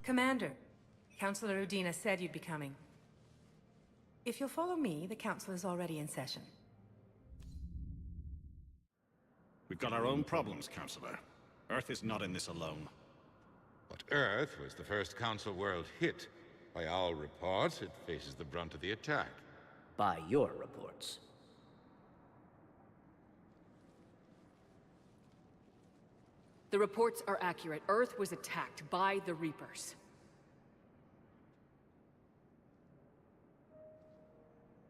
Commander, Councilor Udina said you'd be coming. If you'll follow me, the council is already in session. We've got our own problems, Councilor. Earth is not in this alone. But Earth was the first Council world hit. By all reports, it faces the brunt of the attack. By your reports. The reports are accurate. Earth was attacked by the Reapers.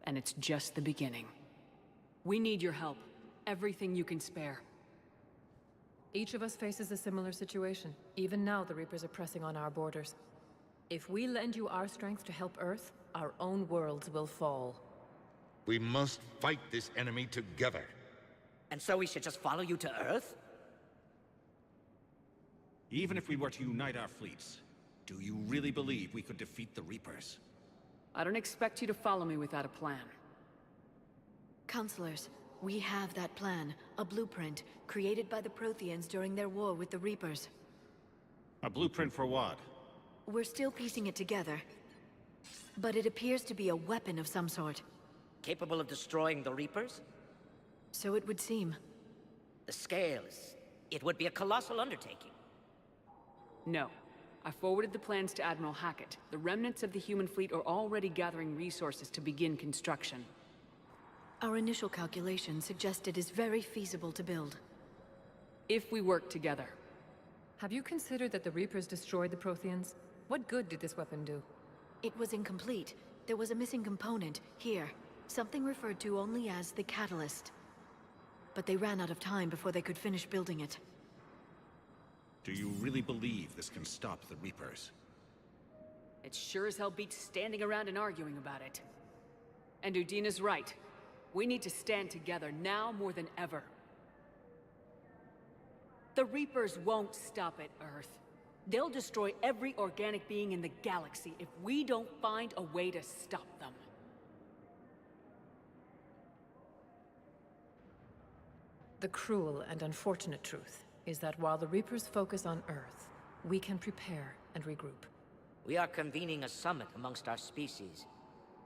And it's just the beginning. We need your help. Everything you can spare. Each of us faces a similar situation. Even now, the Reapers are pressing on our borders. If we lend you our strength to help Earth, our own worlds will fall. We must fight this enemy together. And so we should just follow you to Earth? Even if we were to unite our fleets, do you really believe we could defeat the Reapers? I don't expect you to follow me without a plan. Counselors, we have that plan. A blueprint, created by the Protheans during their war with the Reapers. A blueprint for what? We're still piecing it together. But it appears to be a weapon of some sort. Capable of destroying the Reapers? So it would seem. The scale is... it would be a colossal undertaking. No. I forwarded the plans to Admiral Hackett. The remnants of the human fleet are already gathering resources to begin construction. Our initial calculations suggest it is very feasible to build. If we work together. Have you considered that the Reapers destroyed the Protheans? What good did this weapon do? It was incomplete. There was a missing component, here. Something referred to only as the catalyst. But they ran out of time before they could finish building it. Do you really believe this can stop the Reapers? It sure as hell beats standing around and arguing about it. And Udina's right. We need to stand together now more than ever. The Reapers won't stop at Earth. They'll destroy every organic being in the galaxy if we don't find a way to stop them. The cruel and unfortunate truth is that while the Reapers focus on Earth, we can prepare and regroup. We are convening a summit amongst our species.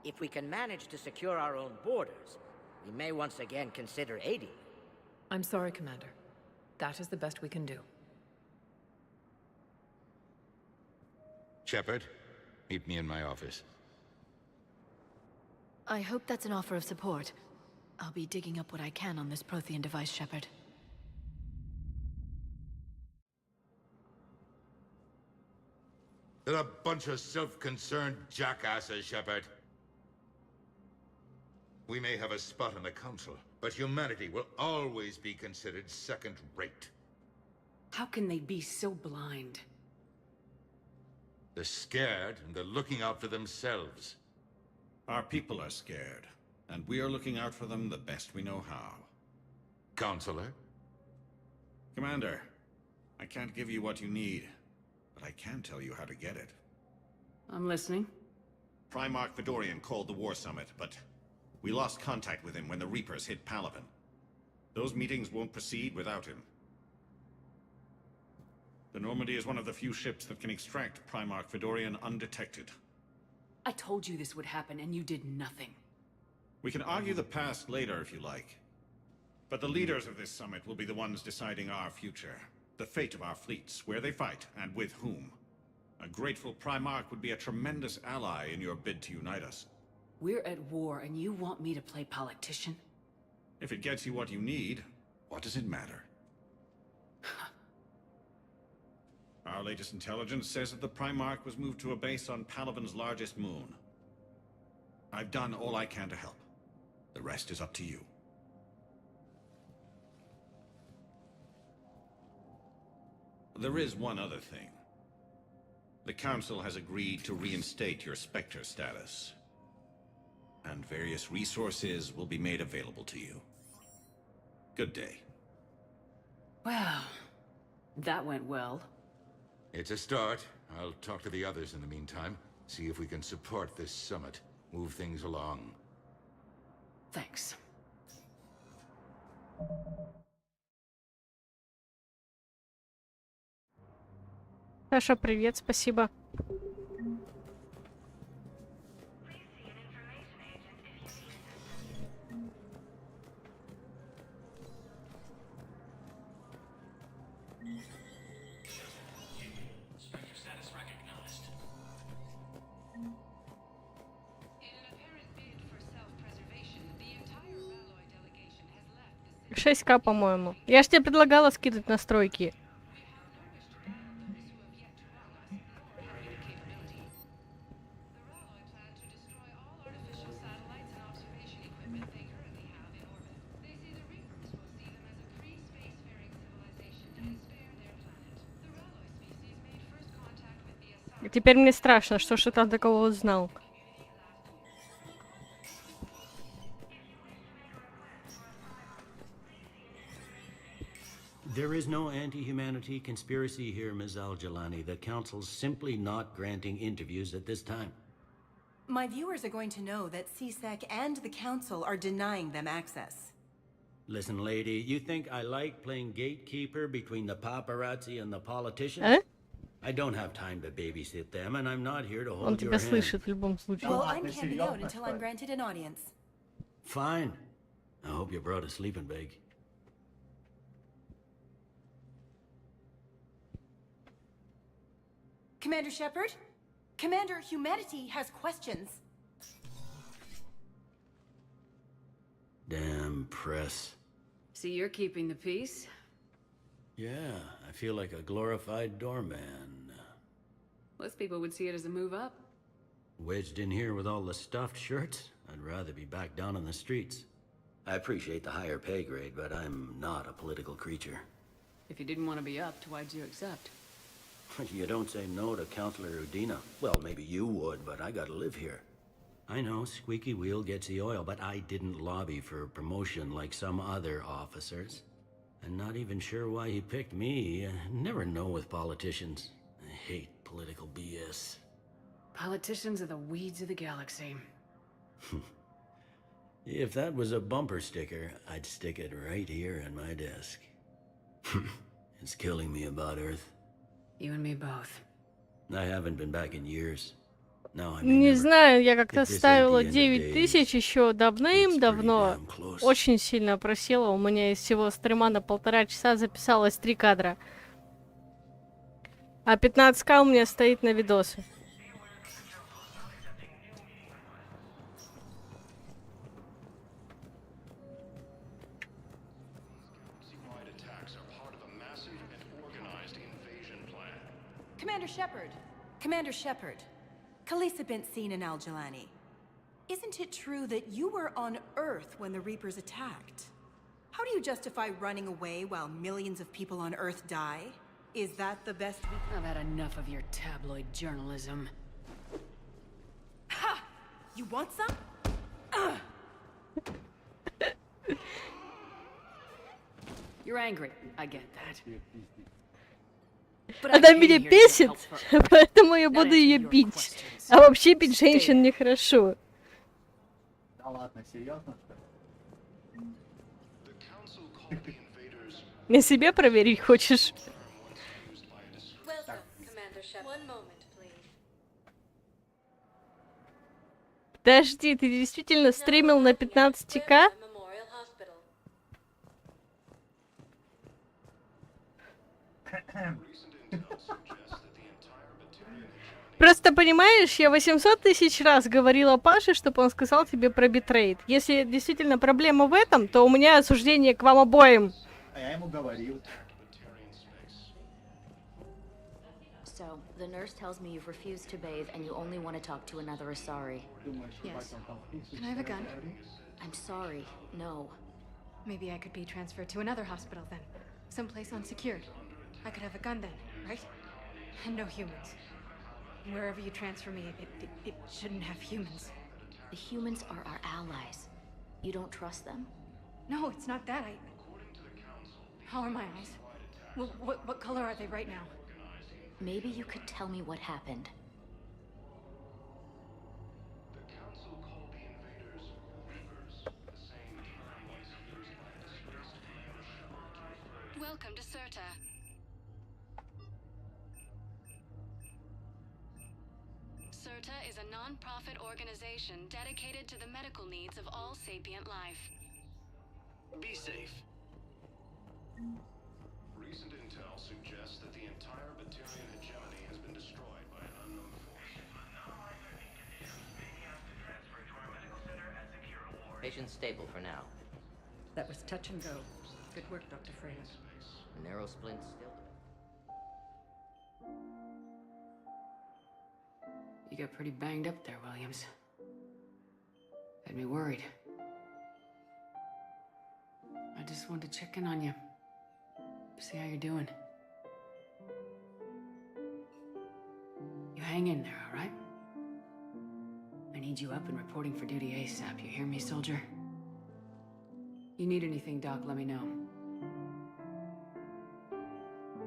If we can manage to secure our own borders, we may once again consider aiding. I'm sorry, Commander. That is the best we can do. Shepard, meet me in my office. I hope that's an offer of support. I'll be digging up what I can on this Prothean device, Shepard. They're a bunch of self-concerned jackasses, Shepard. We may have a spot on the Council, but humanity will always be considered second-rate. How can they be so blind? They're scared, and they're looking out for themselves. Our people are scared, and we are looking out for them the best we know how. Counselor? Commander, I can't give you what you need, but I can tell you how to get it. I'm listening. Primarch Fedorian called the War Summit, but we lost contact with him when the Reapers hit Palaven. Those meetings won't proceed without him. The Normandy is one of the few ships that can extract Primarch Fedorian undetected. I told you this would happen and you did nothing. We can argue the past later if you like. But the leaders of this summit will be the ones deciding our future. The fate of our fleets, where they fight, and with whom. A grateful Primarch would be a tremendous ally in your bid to unite us. We're at war and you want me to play politician? If it gets you what you need, what does it matter? Our latest intelligence says that the Primarch was moved to a base on Palaven's largest moon. I've done all I can to help. The rest is up to you. There is one other thing. The Council has agreed to reinstate your Spectre status. And various resources will be made available to you. Good day. Well, that went well. It's a start. I'll talk to the others in the meantime. See if we can support this summit. Move things along. Thanks. Хорошо, привет, спасибо. $6К, по-моему. Я ж тебе предлагала скидывать настройки. Теперь мне страшно, что Шайтан такого узнал. There is no anti-humanity conspiracy here, Ms. Al-Jalani. The Council's simply not granting interviews at this time. My viewers are going to know that CSEC and the Council are denying them access. Listen, lady, you think I like playing gatekeeper between the paparazzi and the politicians? I don't have time to babysit them, and I'm not here to Он hold your тебя hand. слышит в любом случае. Well, I'm camping out until I'm granted an audience. Fine. I hope you brought a sleeping bag. Commander Shepard? Commander, humanity has questions. Damn press. See, you're keeping the peace. Yeah, I feel like a glorified doorman. Most people would see it as a move up. Wedged in here with all the stuffed shirts? I'd rather be back down on the streets. I appreciate the higher pay grade, but I'm not a political creature. If you didn't want to be upped, why'd you accept? You don't say no to Counselor Udina. Well, maybe you would, but I gotta live here. I know, squeaky wheel gets the oil, but I didn't lobby for promotion like some other officers. I'm not even sure why he picked me. Never know with politicians. I hate political BS. Politicians are the weeds of the galaxy. If that was a bumper sticker, I'd stick it right here on my desk. It's killing me about Earth. You and me both. I haven't been back in years. Now I'm Не знаю, я как-то ставила 9000 еще давным-давно. Очень сильно просела. У меня из всего стрима на 1,5 часа записалось 3 кадра. А 15К у меня стоит на видосы. Commander Shepard. Commander Shepard. Khaleesa bint seen in Al-Jalani. Isn't it true that you were on Earth when the Reapers attacked? How do you justify running away while millions of people on Earth die? Is that the best we... I've had enough of your tabloid journalism. Ha! You want some? You're angry. I get that. Она меня бесит, поэтому я буду ее бить. А вообще бить женщин нехорошо. Да ладно, серьезно, что ли? На себе проверить хочешь? Подожди, ты действительно стримил на 15К? Просто понимаешь, я 800 000 раз говорила Паше, чтобы он сказал тебе про битрейт. Если действительно проблема в этом, то у меня осуждение к вам обоим. А я ему говорил. So, the nurse tells me you've refused to bathe and you only want to talk to another Asari. Yes. Can I have a gun? I'm sorry, no. Maybe I could be transferred to another hospital then. Someplace unsecured. I could have a gun then, right? And no humans. Wherever you transfer me, it shouldn't have humans. The humans are our allies. You don't trust them? No, it's not that. How are my eyes? What color are they right now? Maybe you could tell me what happened. Welcome to Serta. non-profit organization dedicated to the medical needs of all sapient life. Be safe. Recent intel suggests that the entire Batarian hegemony has been destroyed by an unknown force. Patient's stable for now. That was touch and go. Good work, Dr. Freya. Narrow splint still. You got pretty banged up there, Williams. Had me worried. I just wanted to check in on you. See how you're doing. You hang in there, all right? I need you up and reporting for duty ASAP. You hear me, soldier? You need anything, Doc, let me know.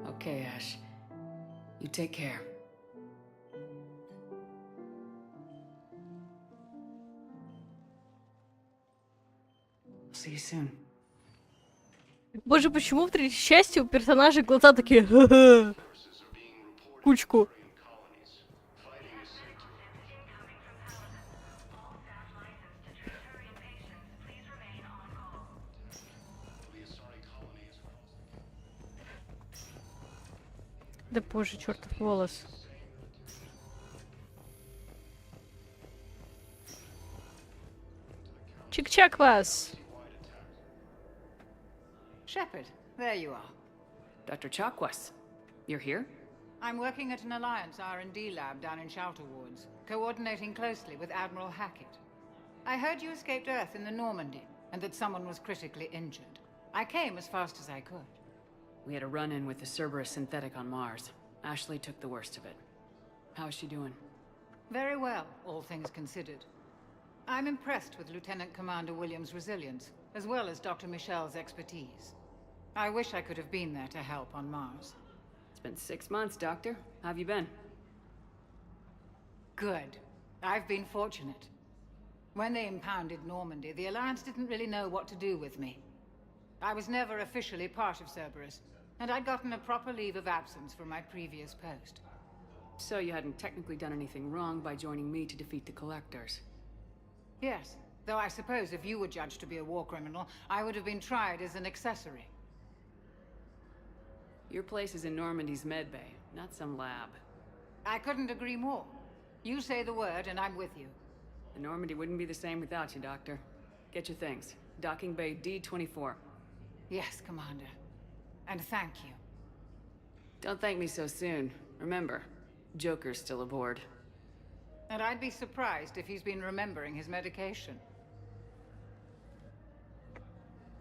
Okay, Ash. You take care. See you soon. Боже, почему в третьей части у персонажей глаза такие ха-ха, кучку? Да боже, чертов волос. Чик-чак вас. Shepard, there you are. Dr. Chakwas, you're here? I'm working at an Alliance R&D lab down in Shelter Wards, coordinating closely with Admiral Hackett. I heard you escaped Earth in the Normandy, and that someone was critically injured. I came as fast as I could. We had a run-in with the Cerberus synthetic on Mars. Ashley took the worst of it. How is she doing? Very well, all things considered. I'm impressed with Lieutenant Commander Williams' resilience, as well as Dr. Michel's expertise. I wish I could have been there to help on Mars. It's been 6 months, Doctor. How have you been? Good. I've been fortunate. When they impounded Normandy, the Alliance didn't really know what to do with me. I was never officially part of Cerberus, and I'd gotten a proper leave of absence from my previous post. So you hadn't technically done anything wrong by joining me to defeat the Collectors? Yes, though I suppose if you were judged to be a war criminal, I would have been tried as an accessory. Your place is in Normandy's medbay, not some lab. I couldn't agree more. You say the word, and I'm with you. The Normandy wouldn't be the same without you, Doctor. Get your things. Docking Bay D-24. Yes, Commander. And thank you. Don't thank me so soon. Remember, Joker's still aboard. And I'd be surprised if he's been remembering his medication.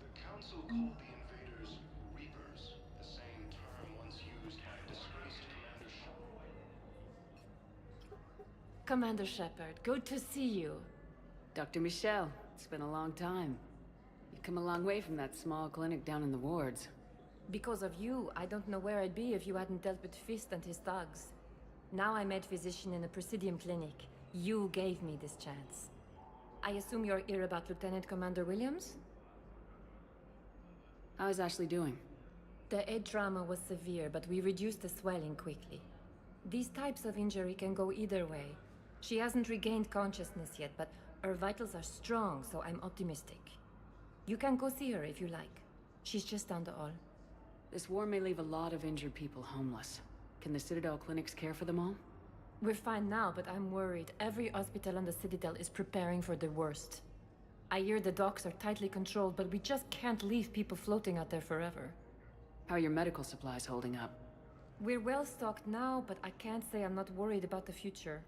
The Council called the invaders Reapers, the same term once used by disgraced Commander Commander Shepard. Shepard, good to see you. Dr. Michel, it's been a long time. You've come a long way from that small clinic down in the wards. Because of you, I don't know where I'd be if you hadn't dealt with Fist and his thugs. Now I'm med physician in a Presidium clinic. You gave me this chance. I assume you're here about Lieutenant Commander Williams? How is Ashley doing? The head trauma was severe, but we reduced the swelling quickly. These types of injury can go either way. She hasn't regained consciousness yet, but her vitals are strong, so I'm optimistic. You can go see her if you like. She's just down the hall. This war may leave a lot of injured people homeless. Can the Citadel clinics care for them all? We're fine now, but I'm worried. Every hospital on the Citadel is preparing for the worst. I hear the docks are tightly controlled, but we just can't leave people floating out there forever. How are your medical supplies holding up? We're well stocked now, but I can't say I'm not worried about the future.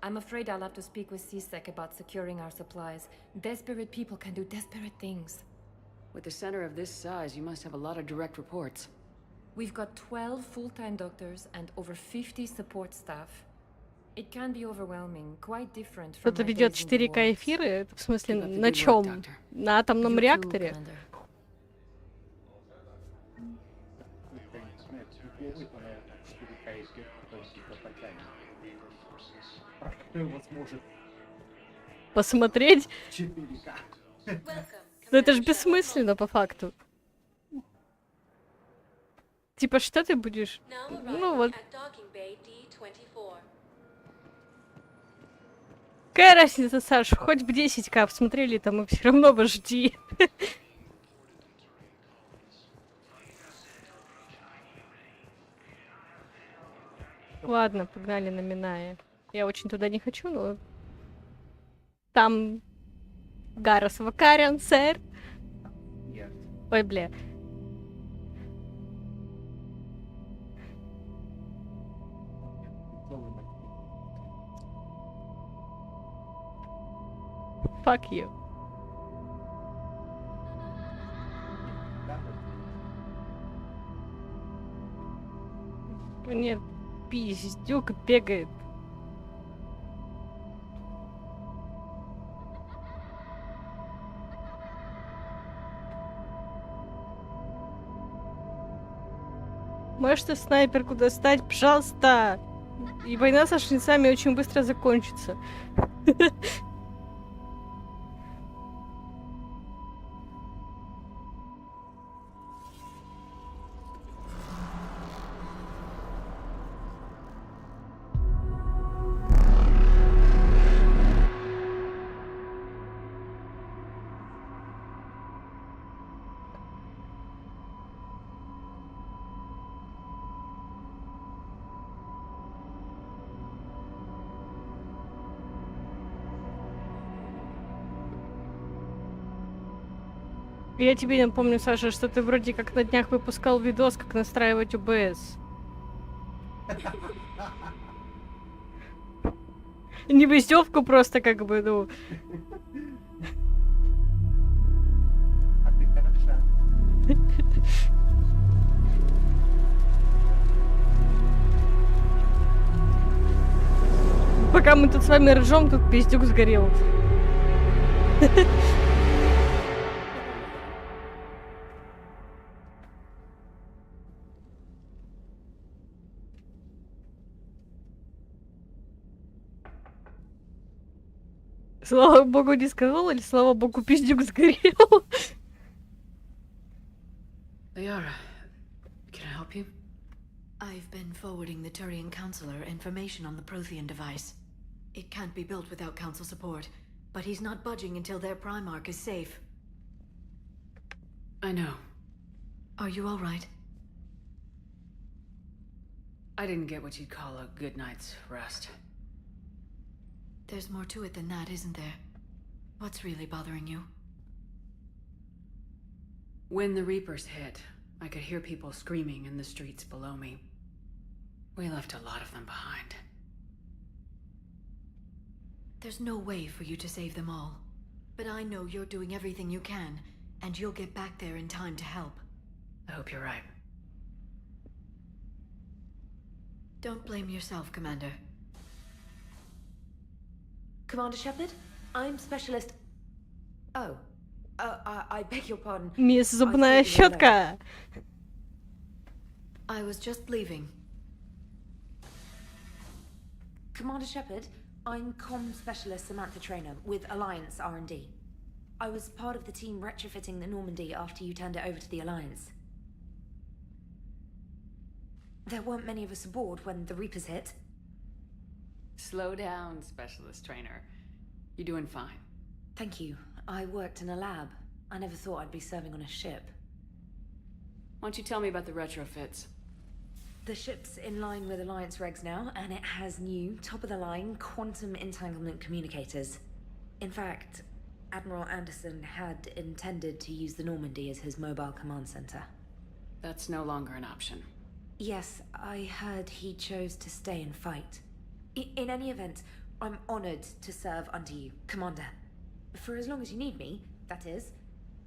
I'm afraid I'll have to speak with CSEC about securing our supplies. Desperate people can do desperate things. With a center of this size, you must have a lot of direct reports. We've got 12 full-time doctors and over 50 support staff. It can be overwhelming, quite different from Кто-то ведет 4К эфиры? В смысле, на чем? На атомном реакторе? Посмотреть? Ну это ж бессмысленно по факту. Типа, что ты будешь? Ну вот. Какая разница, Саш, хоть бы 10к смотрели, там и все равно бы жди. Ладно, погнали на Менаэ. Я очень туда не хочу, но... Там... Гарас Вакарян, сэр. Нет. Ой, бля. Fuck you. Нет, пиздюк бегает. Можешь ты снайперку достать, пожалуйста? И война со жнецами очень быстро закончится. Я тебе напомню, Саша, что ты вроде как на днях выпускал видос, как настраивать ОБС. Не в издевку, просто как бы, ну... А ты хороша. Пока мы тут с вами ржем, тут пиздюк сгорел. Слава богу, не сказал, или слава богу, пиздюк сгорел? Liara, can I help you? I've been forwarding the Turian Counselor information on the Prothean device. It can't be built without Council support, but he's not budging until their Primarch is safe. I know. Are you all right? I didn't get what you'd call a good night's rest. There's more to it than that, isn't there? What's really bothering you? When the Reapers hit, I could hear people screaming in the streets below me. We left a lot of them behind. There's no way for you to save them all. But I know you're doing everything you can, and you'll get back there in time to help. I hope you're right. Don't blame yourself, Commander. Commander Shepard, I'm Specialist... Oh. I beg your pardon. Мисс Зубная Щетка! I was just leaving. Commander Shepard, I'm Comm Specialist Samantha Traynor with Alliance R&D. I was part of the team retrofitting the Normandy after you turned it over to the Alliance. There weren't many of us aboard when the Reapers hit. Slow down, Specialist Trainer. You're doing fine. Thank you. I worked in a lab. I never thought I'd be serving on a ship. Why don't you tell me about the retrofits? The ship's in line with Alliance regs now, and it has new, top-of-the-line quantum entanglement communicators. In fact, Admiral Anderson had intended to use the Normandy as his mobile command center. That's no longer an option. Yes, I heard he chose to stay and fight. In any event, I'm honored to serve under you, Commander. For as long as you need me, that is.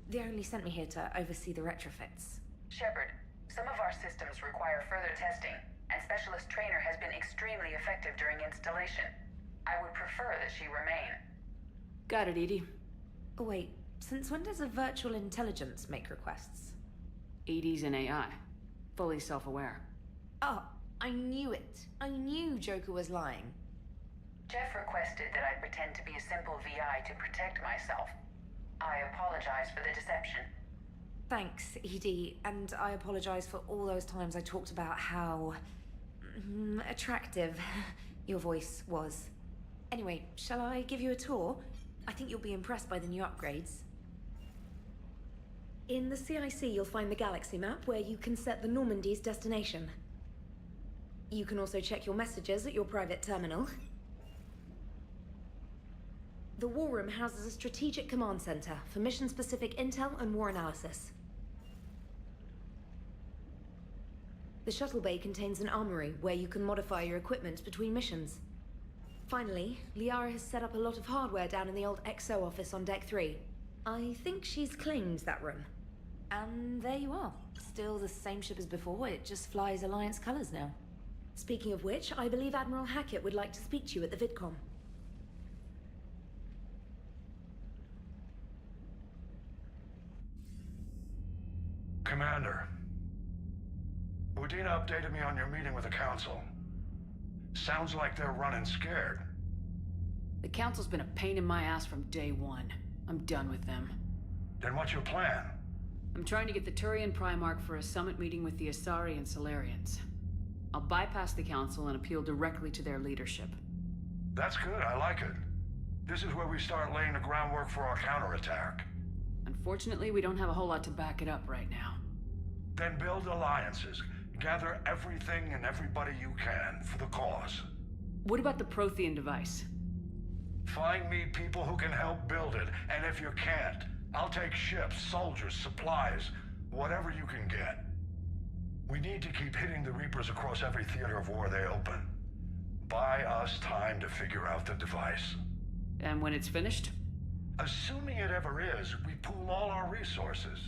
They only sent me here to oversee the retrofits. Shepard, some of our systems require further testing, and Specialist Trainer has been extremely effective during installation. I would prefer that she remain. Got it, Edie. Oh, wait, since when does a virtual intelligence make requests? Edie's an AI. Fully self-aware. Oh, I knew it. I knew Joker was lying. Jeff requested that I pretend to be a simple VI to protect myself. I apologize for the deception. Thanks, Edie, and I apologize for all those times I talked about how... attractive your voice was. Anyway, shall I give you a tour? I think you'll be impressed by the new upgrades. In the CIC, you'll find the galaxy map where you can set the Normandy's destination. You can also check your messages at your private terminal. The War Room houses a strategic command center for mission-specific intel and war analysis. The shuttle bay contains an armory where you can modify your equipment between missions. Finally, Liara has set up a lot of hardware down in the old XO office on Deck 3. I think she's claimed that room. And there you are. Still the same ship as before, it just flies Alliance colors now. Speaking of which, I believe Admiral Hackett would like to speak to you at the VidCom. Commander, Udina updated me on your meeting with the Council. Sounds like they're running scared. The Council's been a pain in my ass from day one. I'm done with them. Then what's your plan? I'm trying to get the Turian Primarch for a summit meeting with the Asari and Solarians. I'll bypass the Council and appeal directly to their leadership. That's good, I like it. This is where we start laying the groundwork for our counterattack. Unfortunately, we don't have a whole lot to back it up right now. Then build alliances. Gather everything and everybody you can for the cause. What about the Prothean device? Find me people who can help build it, and if you can't, I'll take ships, soldiers, supplies, whatever you can get. We need to keep hitting the Reapers across every theater of war they open. Buy us time to figure out the device. And when it's finished? Assuming it ever is, we pool all our resources.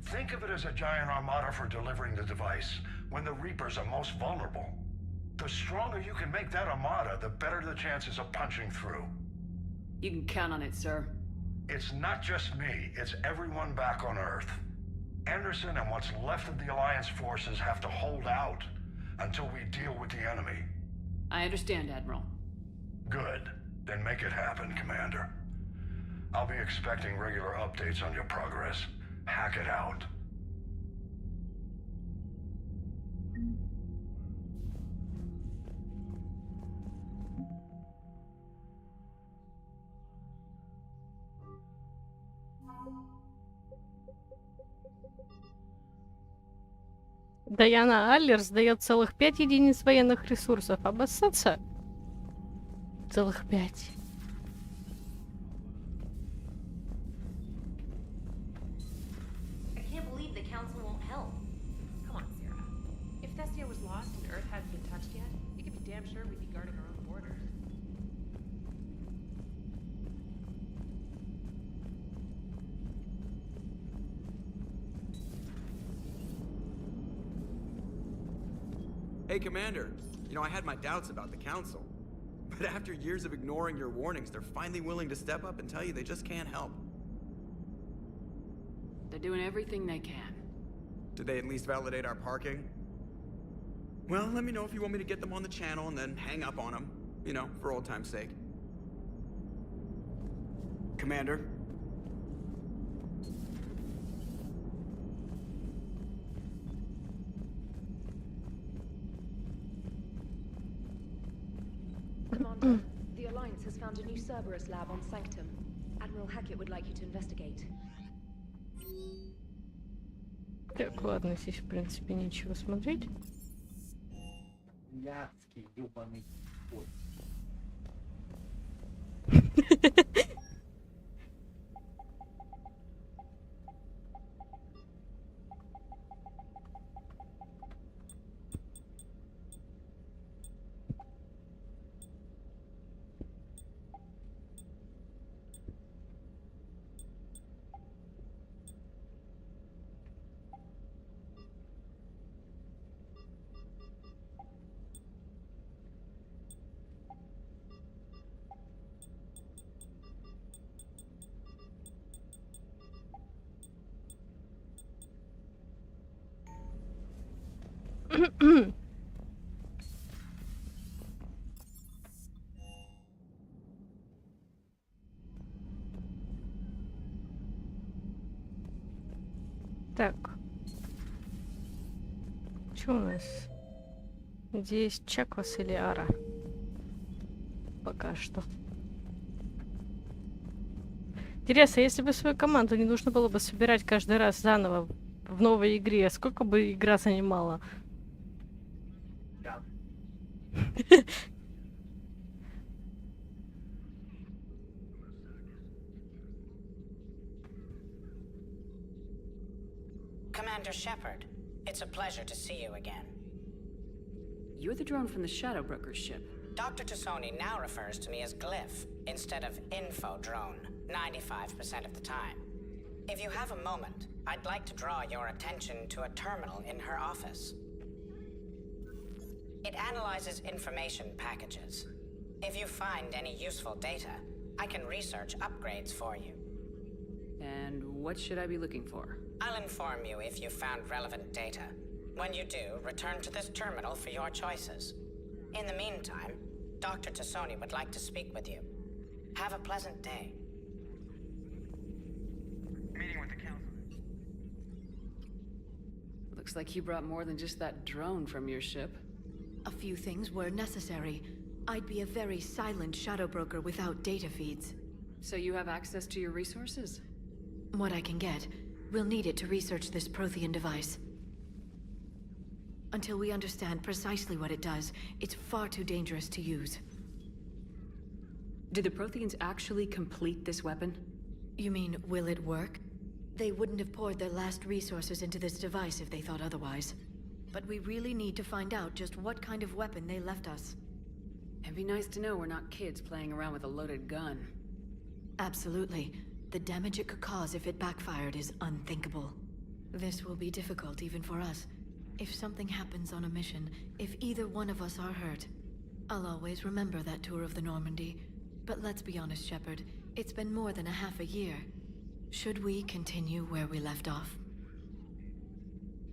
Think of it as a giant armada for delivering the device when the Reapers are most vulnerable. The stronger you can make that armada, the better the chances of punching through. You can count on it, sir. It's not just me, it's everyone back on Earth. Anderson and what's left of the Alliance forces have to hold out until we deal with the enemy. I understand, Admiral. Good. Then make it happen, Commander. I'll be expecting regular updates on your progress. Hack it out. Даяна Аллер сдает целых 5 единиц военных ресурсов. Обоссаться? Целых 5. I can't believe the Council won't help. Come on, Sarah. If Thessia was lost and Earth hadn't been touched yet, you could be damn sure we'd be guarding our own borders. Hey, Commander. You know, I had my doubts about the Council. But after years of ignoring your warnings, they're finally willing to step up and tell you they just can't help. They're doing everything they can. Did they at least validate our parking? Well, let me know if you want me to get them on the channel and then hang up on them. You know, for old time's sake. Commander? Commander, the Alliance has found a new Cerberus lab on Sanctum. Admiral Hackett would like you to investigate. Так, ладно, здесь в принципе нечего смотреть. Блядский ёбаный кот. Так. Что у нас? Здесь Чаквас или Ара? пока что. Интересно, если бы свою команду не нужно было бы собирать каждый раз заново в новой игре, сколько бы игра занимала? Commander Shepard, it's a pleasure to see you again. You're the drone from the Shadow Broker's ship. Dr. Tassoni now refers to me as Glyph instead of Info Drone, 95% of the time. If you have a moment, I'd like to draw your attention to a terminal in her office. It analyzes information packages. If you find any useful data, I can research upgrades for you. And what should I be looking for? I'll inform you if you found relevant data. When you do, return to this terminal for your choices. In the meantime, Dr. Tassoni would like to speak with you. Have a pleasant day. Meeting with the council. Looks like you brought more than just that drone from your ship. A few things were necessary. I'd be a very silent shadow broker without data feeds. So you have access to your resources? What I can get. We'll need it to research this Prothean device. Until we understand precisely what it does, it's far too dangerous to use. Did the Protheans actually complete this weapon? You mean, will it work? They wouldn't have poured their last resources into this device if they thought otherwise. But we really need to find out just what kind of weapon they left us. It'd be nice to know we're not kids playing around with a loaded gun. Absolutely. The damage it could cause if it backfired is unthinkable. This will be difficult even for us. If something happens on a mission, if either one of us are hurt, I'll always remember that tour of the Normandy. But let's be honest, Shepard. It's been more than a half a year. Should we continue where we left off?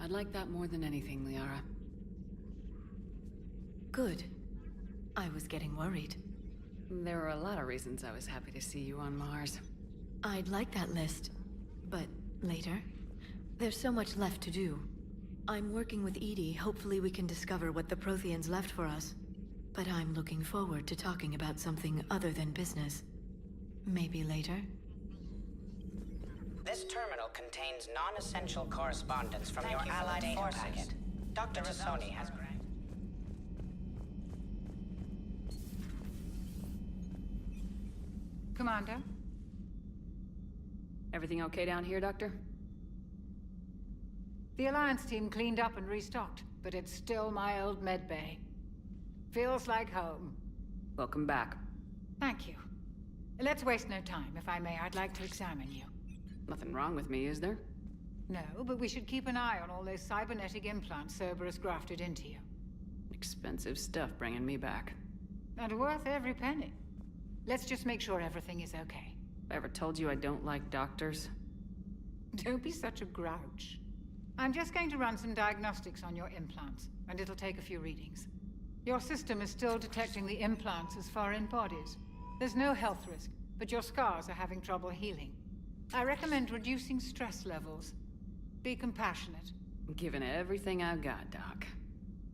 I'd like that more than anything, Liara. Good. I was getting worried. There were a lot of reasons I was happy to see you on Mars. I'd like that list. But later? There's so much left to do. I'm working with Edie. Hopefully we can discover what the Protheans left for us. But I'm looking forward to talking about something other than business. Maybe later? This terminal contains non-essential correspondence from your allied forces. Dr. Tassoni has granted... Commander? Everything okay down here, Doctor? The Alliance team cleaned up and restocked, but it's still my old medbay. Feels like home. Welcome back. Thank you. Let's waste no time. If I may, I'd like to examine you. Nothing wrong with me, is there? No, but we should keep an eye on all those cybernetic implants Cerberus grafted into you. Expensive stuff bringing me back. And worth every penny. Let's just make sure everything is okay. I ever told you I don't like doctors? Don't be such a grouch. I'm just going to run some diagnostics on your implants, and it'll take a few readings. Your system is still detecting the implants as foreign bodies. There's no health risk, but your scars are having trouble healing. I recommend reducing stress levels. Be compassionate. Given everything I've got, Doc.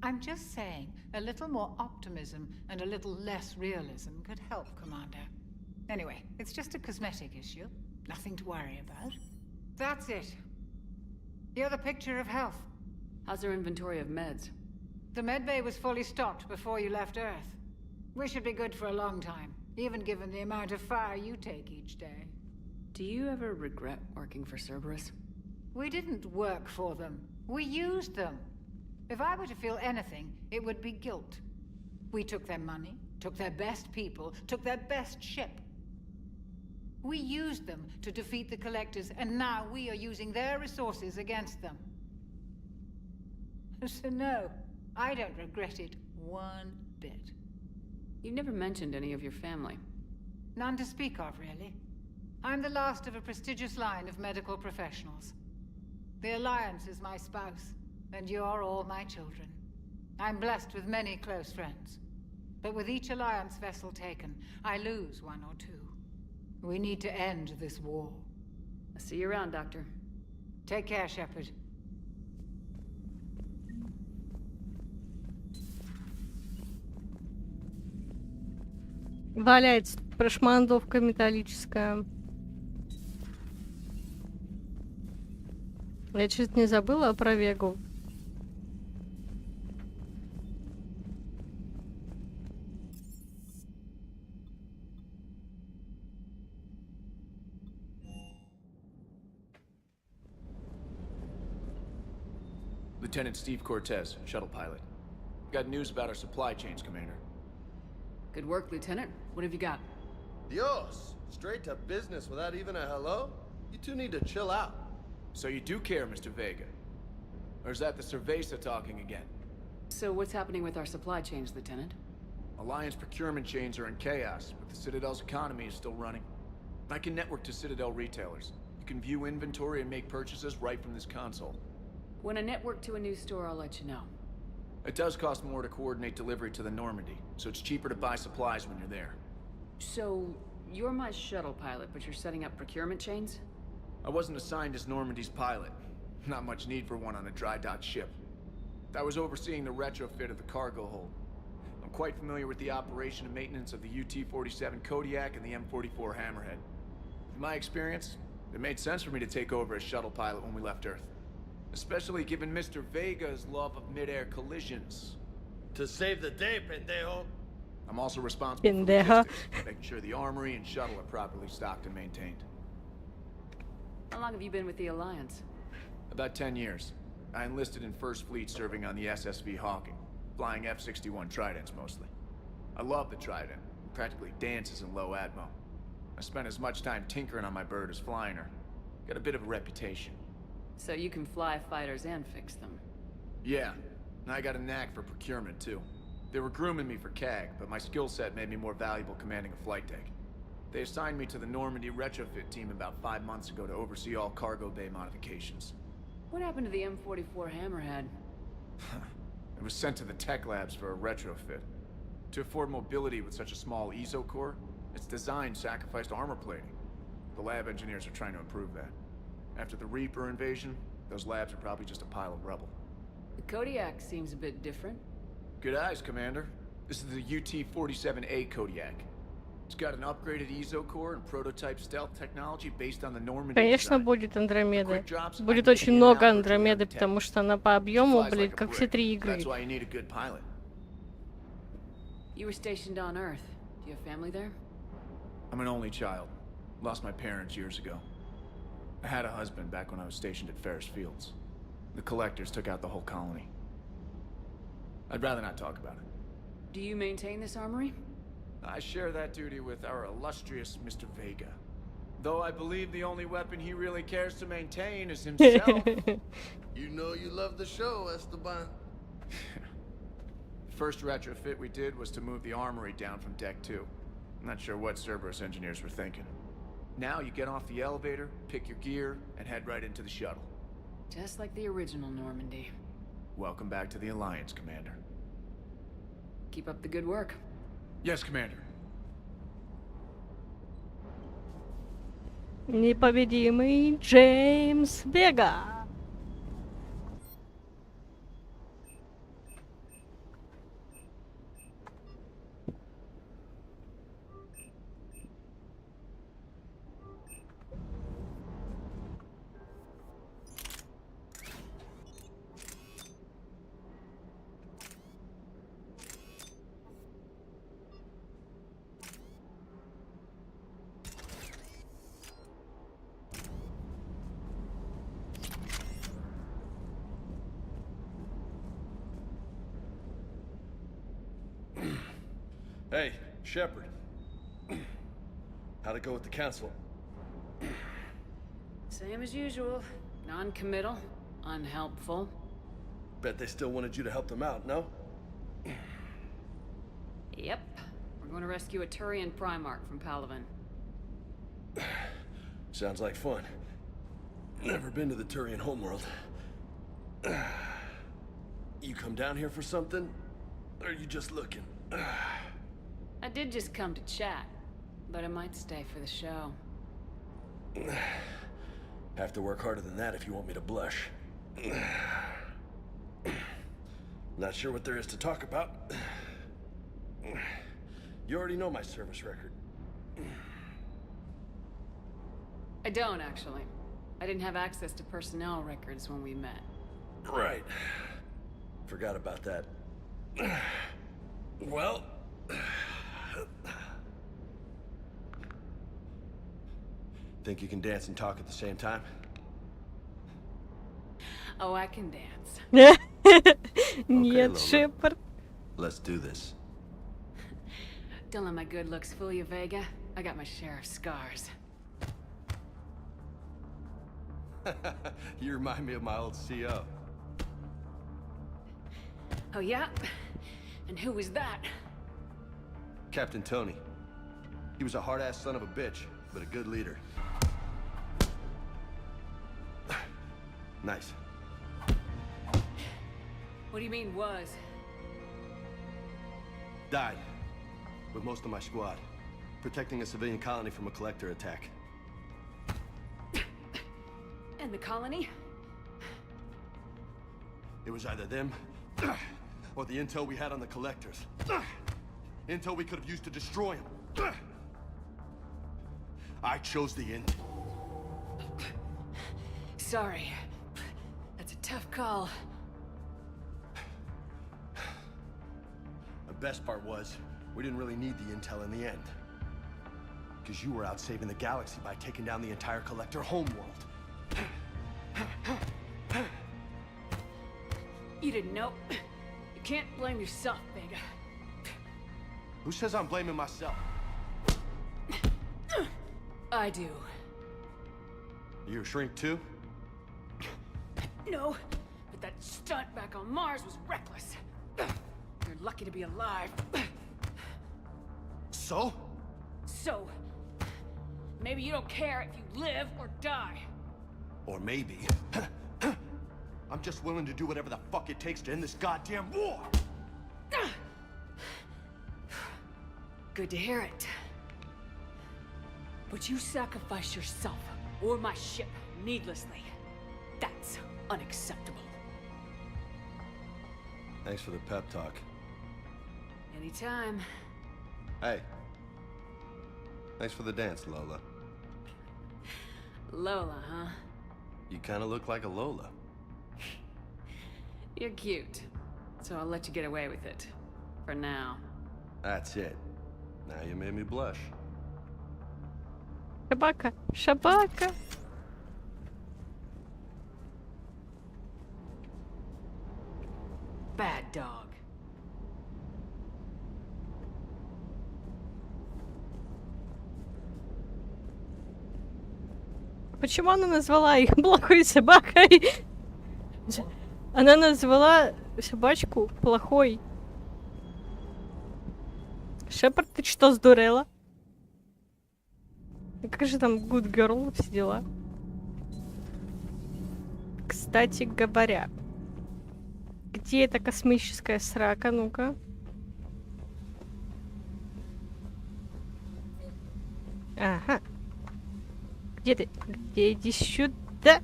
I'm just saying, a little more optimism and a little less realism could help, Commander. Anyway, it's just a cosmetic issue. Nothing to worry about. That's it. You're the picture of health. How's their inventory of meds? The medbay was fully stocked before you left Earth. We should be good for a long time, even given the amount of fire you take each day. Do you ever regret working for Cerberus? We didn't work for them. We used them. If I were to feel anything, it would be guilt. We took their money, took their best people, took their best ship. We used them to defeat the Collectors, and now we are using their resources against them. So no, I don't regret it one bit. You never mentioned any of your family. None to speak of, really. I'm the last of a prestigious line of medical professionals. The Alliance is my spouse, and you're all my children. I'm blessed with many close friends. But with each Alliance vessel taken, I lose one or two. We need to end this war. I'll see you around, Doctor. Take care, Shepard. Валяется прошмандовка металлическая. Я чуть не забыла про Вегу. Lieutenant Steve Cortez, shuttle pilot. Got news about our supply chains, Commander. Good work, Lieutenant. What have you got? Dios! Straight to business without even a hello? You two need to chill out. So you do care, Mr. Vega? Or is that the Cerveza talking again? So what's happening with our supply chains, Lieutenant? Alliance procurement chains are in chaos, but the Citadel's economy is still running. I can network to Citadel retailers. You can view inventory and make purchases right from this console. When I network to a new store, I'll let you know. It does cost more to coordinate delivery to the Normandy, so it's cheaper to buy supplies when you're there. So, you're my shuttle pilot, but you're setting up procurement chains? I wasn't assigned as Normandy's pilot. Not much need for one on a dry dock ship. I was overseeing the retrofit of the cargo hold. I'm quite familiar with the operation and maintenance of the UT-47 Kodiak and the M44 Hammerhead. In my experience, it made sense for me to take over as shuttle pilot when we left Earth. Especially given Mr. Vega's love of mid-air collisions. To save the day, pendejo. I'm also responsible for Pendejo. logistics, making sure the armory and shuttle are properly stocked and maintained. How long have you been with the Alliance? About 10 years. I enlisted in First Fleet serving on the SSV Hawking, flying F-61 Tridents mostly. I love the Trident. It practically dances in low atmo. I spent as much time tinkering on my bird as flying her. Got a bit of a reputation. So you can fly fighters and fix them. Yeah, and I got a knack for procurement too. They were grooming me for CAG, but my skill set made me more valuable commanding a flight deck. They assigned me to the Normandy retrofit team about 5 months ago to oversee all cargo bay modifications. What happened to the M44 Hammerhead? It was sent to the tech labs for a retrofit. To afford mobility with such a small ESO core, its design sacrificed armor plating. The lab engineers are trying to improve that. After the Reaper invasion, those labs are probably just a pile of rubble. The Kodiak seems a bit different. Good eyes, Commander. This is the UT-47A Kodiak. It's got an upgraded ESO core and prototype stealth technology based on the Normandy Конечно, design. будет Андромеда. Будет очень много Андромеды, потому что она по объему, блин, как все 3 игры. That's why you need a good pilot. You were stationed on Earth. Do you have family there? I'm an only child. Lost my parents years ago. I had a husband back when I was stationed at Ferris Fields. The collectors took out the whole colony. I'd rather not talk about it. Do you maintain this armory? I share that duty with our illustrious Mr. Vega. Though I believe the only weapon he really cares to maintain is himself. You know you love the show, Esteban. The first retrofit we did was to move the armory down from Deck 2. I'm not sure what Cerberus engineers were thinking. Now you get off the elevator, pick your gear, and head right into the shuttle. Just like the original Normandy. Welcome back to the Alliance, Commander. Keep up the good work. Yes, Commander. Непобедимый Джеймс Вега. Hey, Shepard. How'd it go with the council? Same as usual. Non-committal. Unhelpful. Bet they still wanted you to help them out, no? Yep. We're going to rescue a Turian Primarch from Palaven. Sounds like fun. Never been to the Turian homeworld. You come down here for something? Or are you just looking? I did just come to chat, but I might stay for the show. Have to work harder than that if you want me to blush. Not sure what there is to talk about. You already know my service record. I don't, actually. I didn't have access to personnel records when we met. Right. Forgot about that. Well... Think you can dance and talk at the same time? Oh, I can dance. Нет, Lola. Шепард. Let's do this. Don't let my good looks fool you, Vega. I got my share of scars. You remind me of my old CO. Oh, yeah? And who was that? Captain Tony. He was a hard-ass son of a bitch, but a good leader. Nice. What do you mean, was? Died. With most of my squad. Protecting a civilian colony from a collector attack. And the colony? It was either them, or the intel we had on the collectors. Intel we could have used to destroy them. I chose the end. Sorry. That's a tough call. The best part was, we didn't really need the intel in the end. Because you were out saving the galaxy by taking down the entire collector homeworld. You didn't know. You can't blame yourself, Vega. Who says I'm blaming myself? I do. You a shrink too? No, but that stunt back on Mars was reckless. You're lucky to be alive. So? So, maybe you don't care if you live or die. Or maybe... I'm just willing to do whatever the fuck it takes to end this goddamn war! Good to hear it. Would you sacrifice yourself or my ship needlessly? That's unacceptable. Thanks for the pep talk. Anytime. Hey. Thanks for the dance, Lola. Lola, huh? You kinda look like a Lola. You're cute. So I'll let you get away with it. For now. That's it. Now you made me blush. Собака. Собака. Bad dog. Почему она назвала их плохой собакой? Она назвала собачку плохой. Шепард, ты что, сдурела? Как же там good girl, все дела? Кстати говоря, где эта космическая срака? Ну-ка. Ага. Где ты? Где? Иди сюда.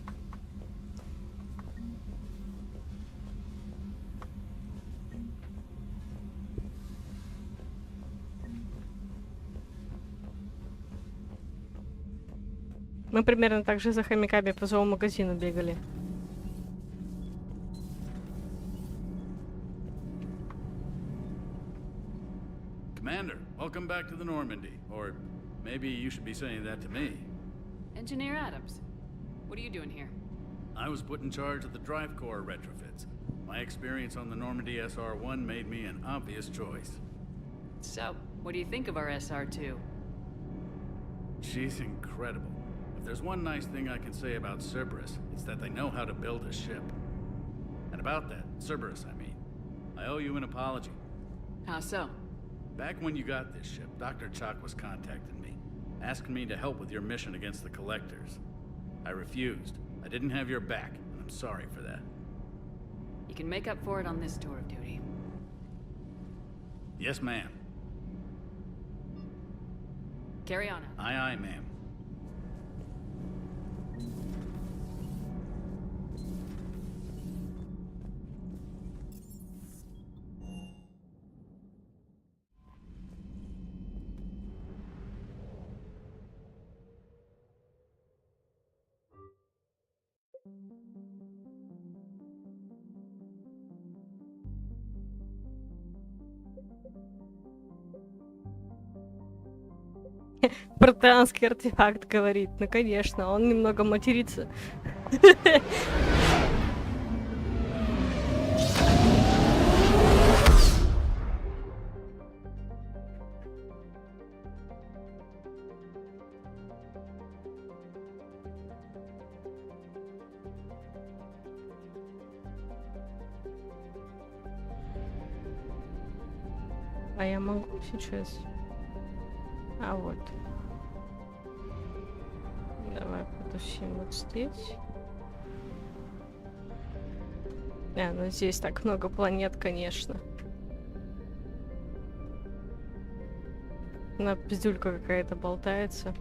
Мы примерно так же за хомяками по зоомагазину бегали. Commander, welcome back to the Normandy. Or maybe you should be saying that to me. Engineer Adams, what are you doing here? I was put in charge of the drive core retrofits. My experience on the Normandy SR-1 made me an obvious choice. So, what do you think of our SR-2? She's incredible. If there's one nice thing I can say about Cerberus, it's that they know how to build a ship. And about that, Cerberus, I mean, I owe you an apology. How so? Back when you got this ship, Dr. Chalk was contacting me, asking me to help with your mission against the Collectors. I refused. I didn't have your back, and I'm sorry for that. You can make up for it on this tour of duty. Yes, ma'am. Carry on. Aye, aye, ma'am. Протеанский артефакт говорит. Ну, конечно, он немного матерится. А я могу сейчас... А вот. Давай потусим вот здесь. Ну здесь так много планет, конечно. На пиздюлька какая-то болтается.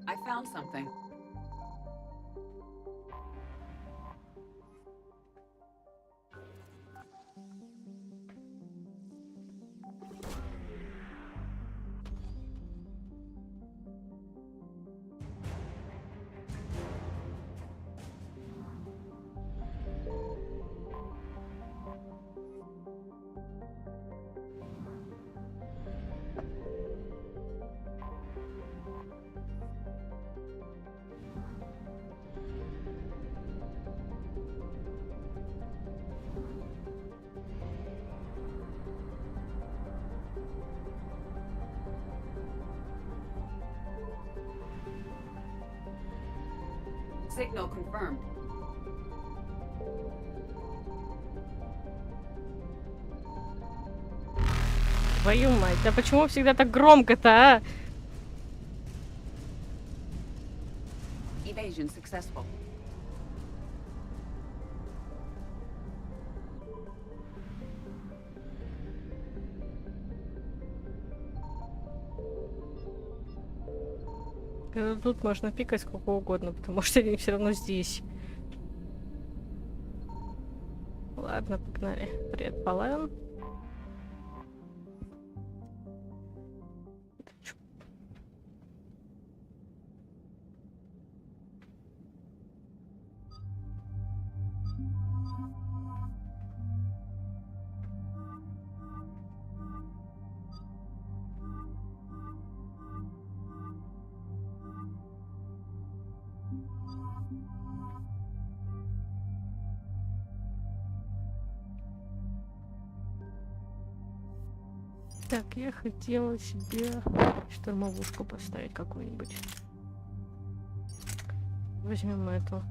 I found something. Signal confirmed. Твою мать, да почему всегда так громко-то, а? Evasion successful. Тут можно пикать сколько угодно, потому что они все равно здесь. Ладно, погнали. Привет, Палайон. Так, я хотела себе штурмовушку поставить какую-нибудь. Возьмем эту.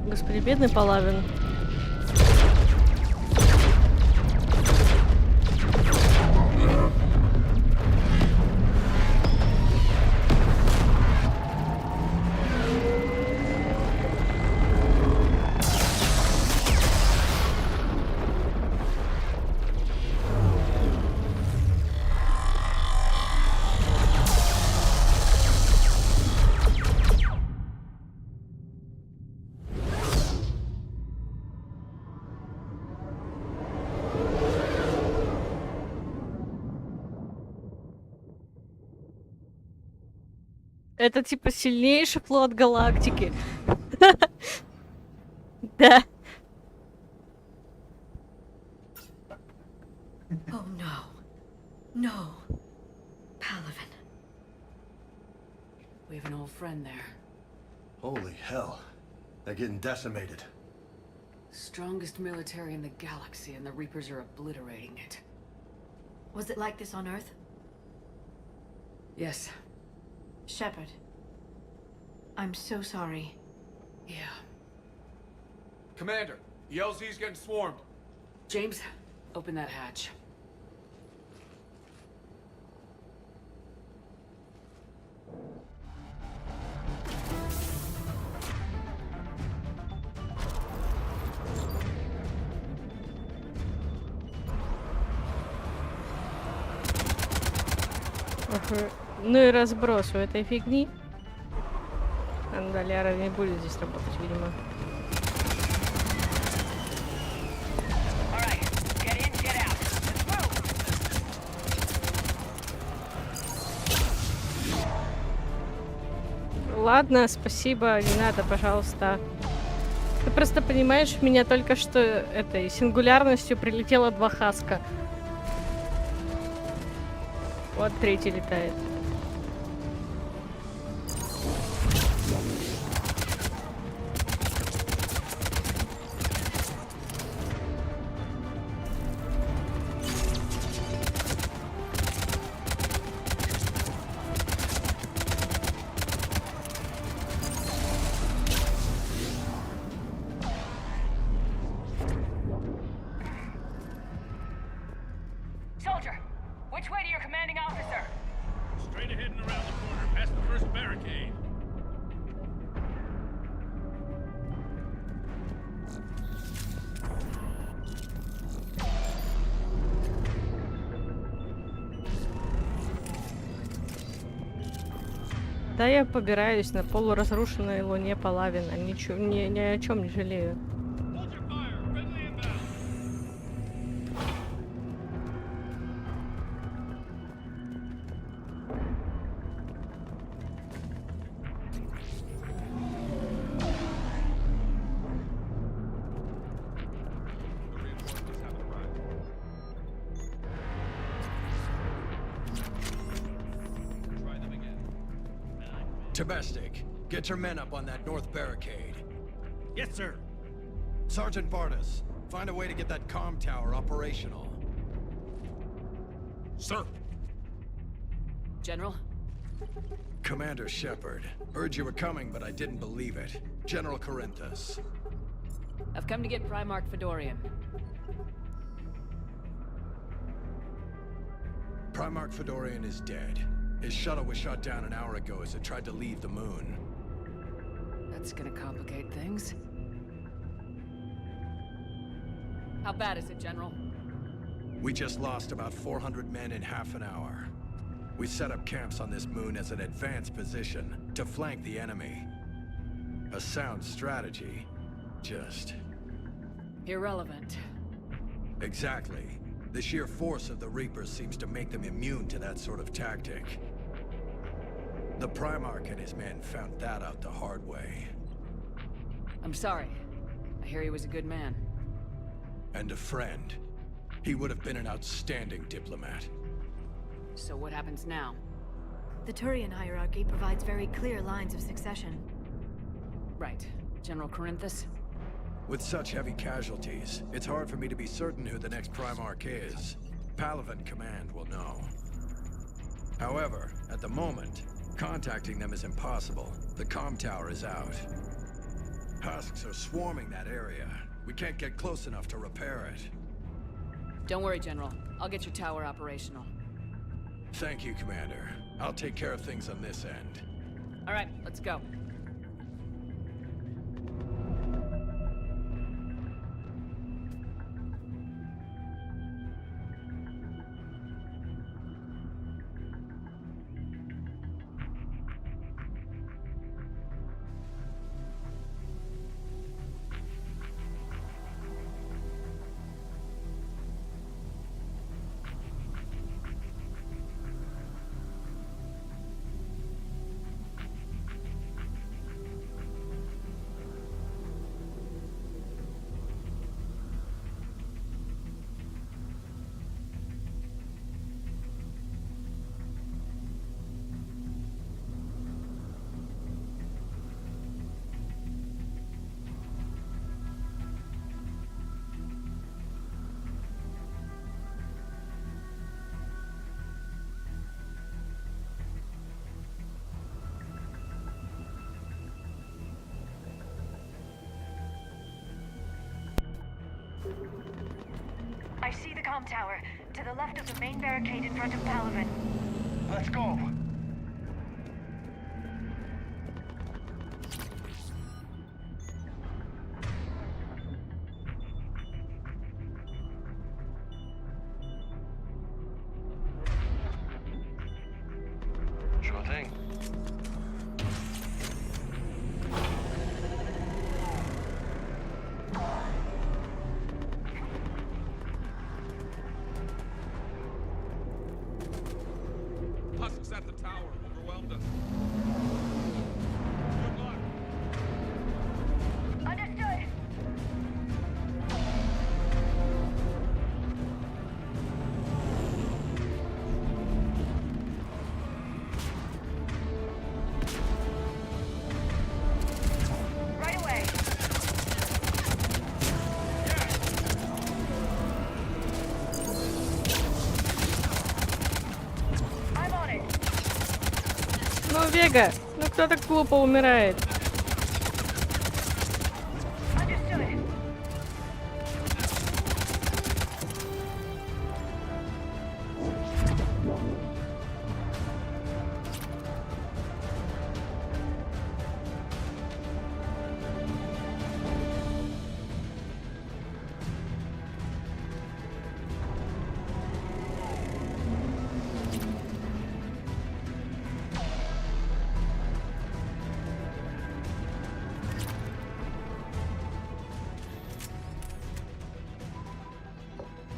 Господи, бедный Палавин. Это типа сильнейший флот галактики. Да. friend there. Holy hell. They're getting decimated. Strongest military in the galaxy, and the Reapers are obliterating it. Was it like this on Earth? Yes. Shepard. I'm so sorry. Yeah. Commander, the LZ's getting swarmed. James, open that hatch. Ну и разброс у этой фигни. Андаляры не будет здесь работать, видимо. Ладно, спасибо, не надо, пожалуйста. Ты просто понимаешь, в меня только что этой сингулярностью прилетело 2 хаска. Вот 3-й летает. Soldier, which way to your commanding officer? Straight ahead and around the corner, past the first barricade. Да, я побираюсь на полуразрушенной луне Палавина. Ничего, ни о чем не жалею. Domestic, get your men up on that north barricade. Yes, sir. Sergeant Barnes, find a way to get that comm tower operational. Sir. General? Commander Shepard, heard you were coming, but I didn't believe it. General Corinthus. I've come to get Primarch Fedorian. Primarch Fedorian is dead. His shuttle was shot down an hour ago as it tried to leave the moon. That's gonna complicate things. How bad is it, General? We just lost about 400 men in half an hour. We set up camps on this moon as an advanced position to flank the enemy. A sound strategy. Just... irrelevant. Exactly. The sheer force of the Reapers seems to make them immune to that sort of tactic. The Primarch and his men found that out the hard way. I'm sorry. I hear he was a good man. And a friend. He would have been an outstanding diplomat. So what happens now? The Turian hierarchy provides very clear lines of succession. Right. General Corinthus? With such heavy casualties, it's hard for me to be certain who the next Primarch is. Palaven Command will know. However, at the moment, contacting them is impossible. The comm tower is out. Husks are swarming that area. We can't get close enough to repair it. Don't worry, General. I'll get your tower operational. Thank you, Commander. I'll take care of things on this end. All right, let's go. I see the comm tower. To the left of the main barricade in front of Palaven. Let's go. Sure thing. Husks at the tower. Overwhelmed us. Good luck. Understood. Right away. I'm on it. Ну, Вега, ну кто так глупо умирает? Understood.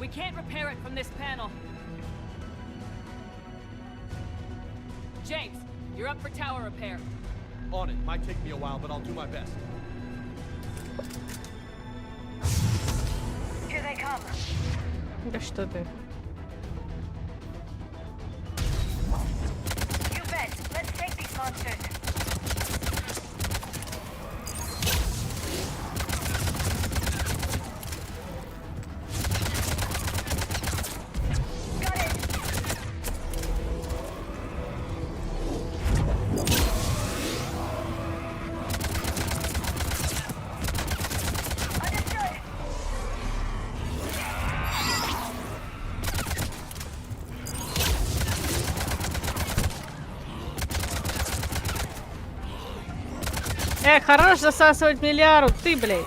We can't repair it from this panel. James, you're up for tower repair. On it. Might take me a while, but I'll do my best. Here they come. Да что ты? You bet. Let's take these monsters. Got it. Understood. Хорош засасывать миллиард, ты, блядь.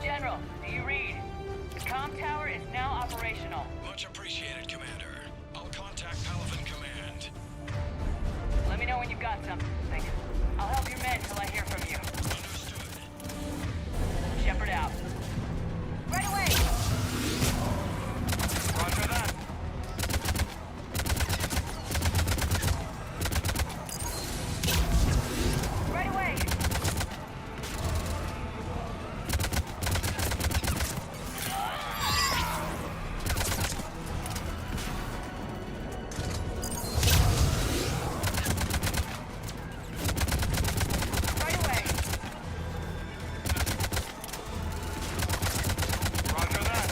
General, do you read? The comm tower is now operational. Much appreciated, Commander. I'll contact Palaven Command. Let me know when you've got something. I'll help your men till I hear from you. Shepard out. Right away! Roger that. Right away! Right away! Roger that.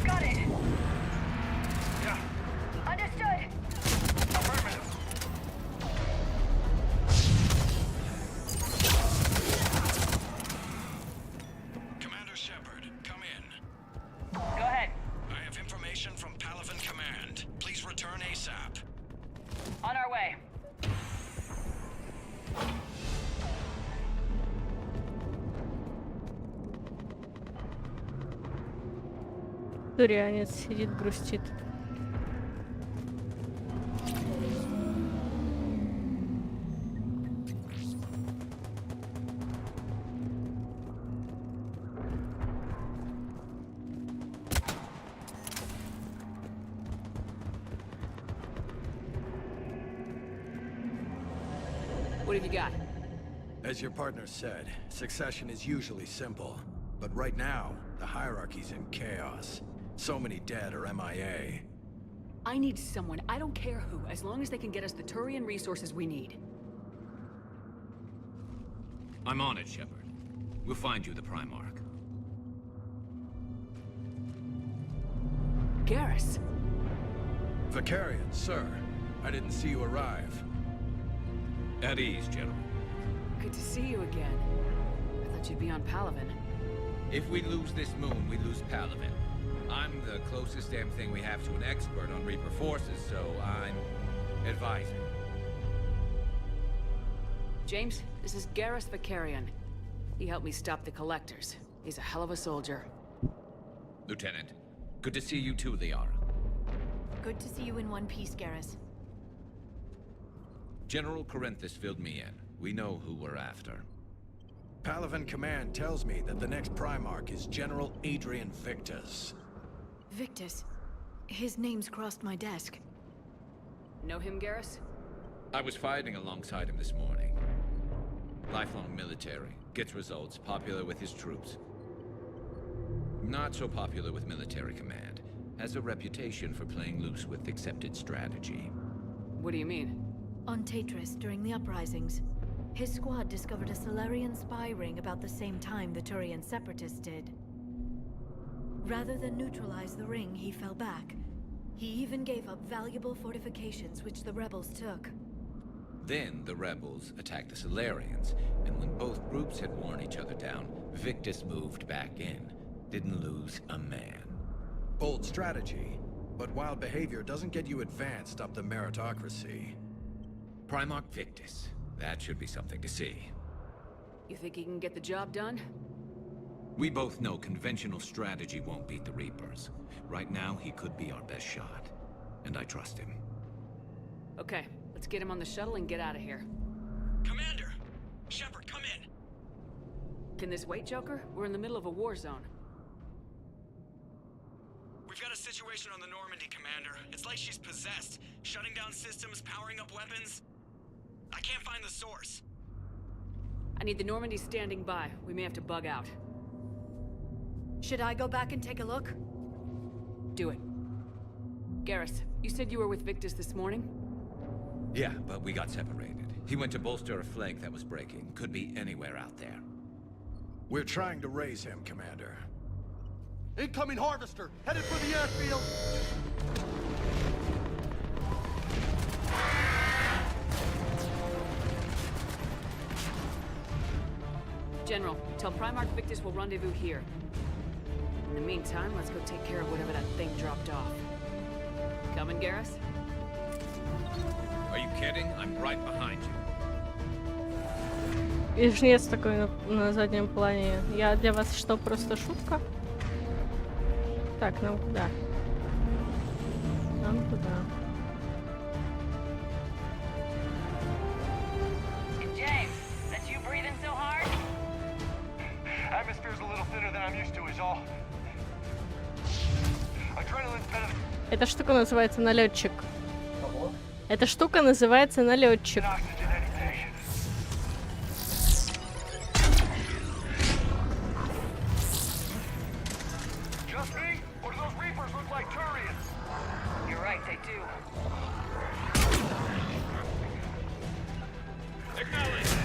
Got it! Yeah. Understood! Affirmative. Commander Shepard, come in. Go ahead. I have information from Palaven Command. Please return ASAP. On our way. Турианец сидит, грустит. What have you got? As your partner said, succession is usually simple. But right now, the hierarchy's in chaos. So many dead or MIA. I need someone, I don't care who, as long as they can get us the Turian resources we need. I'm on it, Shepard. We'll find you the Primarch. Garrus. Vicarian, sir. I didn't see you arrive. At ease, General. Good to see you again. I thought you'd be on Palaven. If we lose this moon, we lose Palaven. I'm the closest damn thing we have to an expert on Reaper forces, so I'm advising. James, this is Garrus Vicarian. He helped me stop the Collectors. He's a hell of a soldier. Lieutenant, good to see you too, Liara. Good to see you in one piece, Garrus. General Corinthus filled me in. We know who we're after. Palaven Command tells me that the next Primarch is General Adrian Victus. Victus? His name's crossed my desk. Know him, Garrus? I was fighting alongside him this morning. Lifelong military, gets results, popular with his troops. Not so popular with military command. Has a reputation for playing loose with accepted strategy. What do you mean? On Tatris, during the uprisings, his squad discovered a Solarian spy ring about the same time the Turian Separatists did. Rather than neutralize the ring, he fell back. He even gave up valuable fortifications which the rebels took. Then the rebels attacked the Solarians, and when both groups had worn each other down, Victus moved back in. Didn't lose a man. Bold strategy, but wild behavior doesn't get you advanced up the meritocracy. Primarch Victus. That should be something to see. You think he can get the job done? We both know conventional strategy won't beat the Reapers. Right now, he could be our best shot. And I trust him. Okay, let's get him on the shuttle and get out of here. Commander! Shepard, come in! Can this wait, Joker? We're in the middle of a war zone. We've got a situation on the Normandy, Commander. It's like she's possessed. Shutting down systems, powering up weapons. I can't find the source. I need the Normandy standing by. We may have to bug out. Should I go back and take a look? Do it. Garrus, you said you were with Victus this morning? Yeah, but we got separated. He went to bolster a flank that was breaking. Could be anywhere out there. We're trying to raise him, Commander. Incoming Harvester! Headed for the airfield! General, tell Primarch Victus we'll rendezvous here. In the meantime, let's go take care of whatever that thing dropped off. Coming, Garrus? Are you kidding? I'm right behind you. И жнец такой на заднем плане. Я для вас что, просто шутка? Так, нам куда? Нам туда. James, that's you breathing so hard? Atmosphere's a little thinner than I'm used to, is all. Adrenaline's better. Эта штука называется налетчик. Эта штука называется налетчик. Just me? Or do those Reapers look like Turians? You're right, they do. Acknowledge!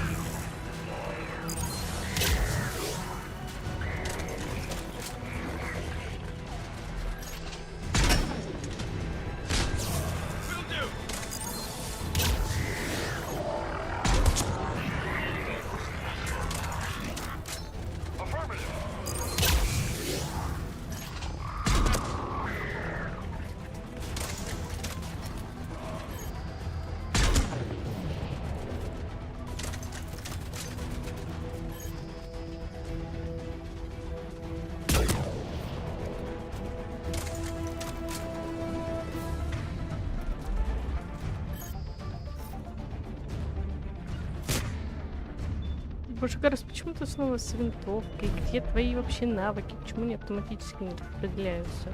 Боже, Гаррес, почему ты снова с винтовкой? Где твои вообще навыки? Почему они автоматически не распределяются?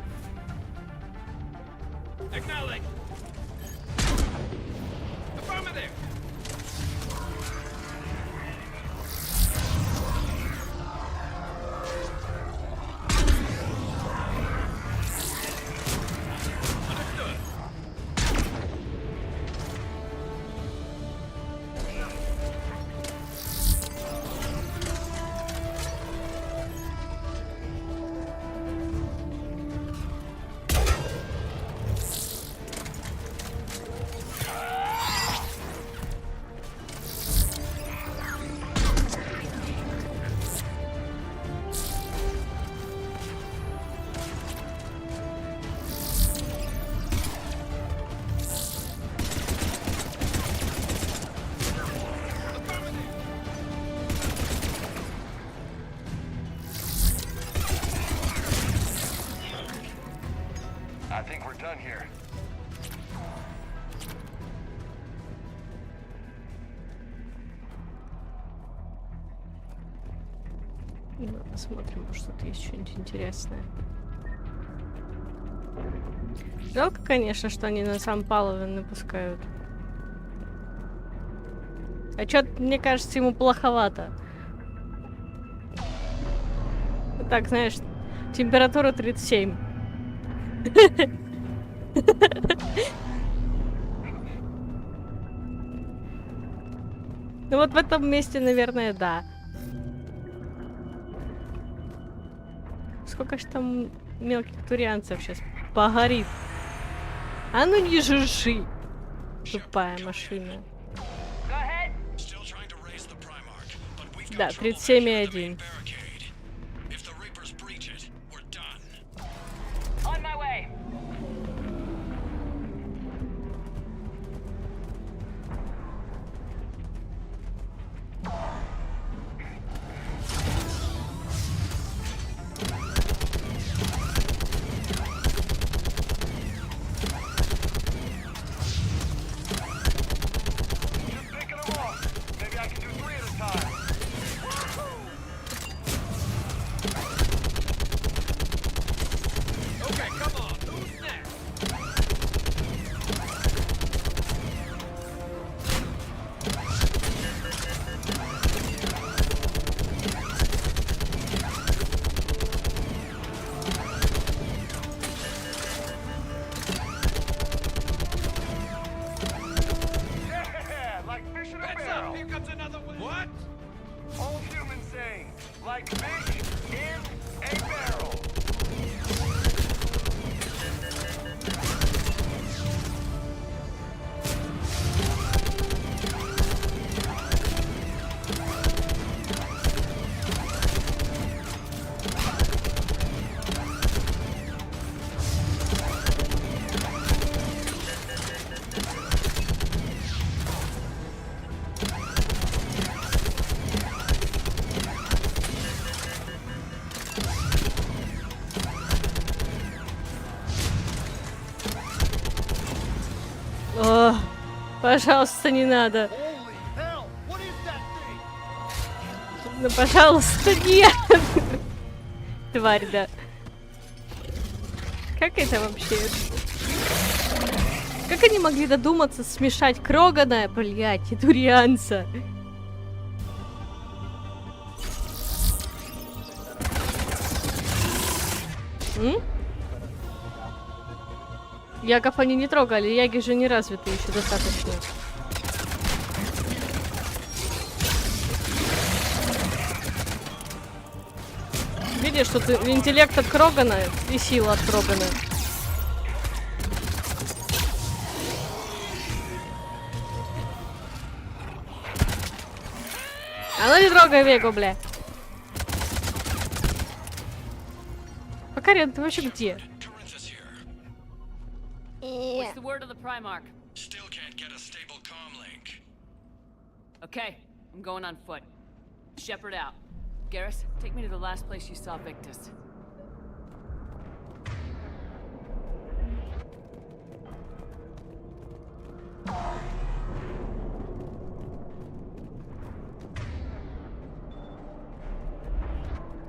Ну, посмотрим, может тут есть что-нибудь интересное. Жалко, конечно, что они на сам Паловин напускают. А чё-то, мне кажется, ему плоховато. Так, знаешь, температура 37. Ну вот в этом месте, наверное, да. Сколько ж там мелких турианцев сейчас погорит. А ну не жужжи, тупая машина. Да, 37,1. О, пожалуйста, не надо. Ну, пожалуйста, нет. Тварь, да. Как это вообще? Как они могли додуматься смешать Крогана, блядь, и Турианца? Ягов они не трогали, яги же не развиты еще достаточно. Видишь, тут интеллект от Крогана и сила от Крогана. А ну не трогай Вегу, бля. Покорен, ты вообще где? What's the word of the Primarch? Still can't get a stable comm link. Okay, I'm going on foot. Shepard out. Garrus, take me to the last place you saw Victus.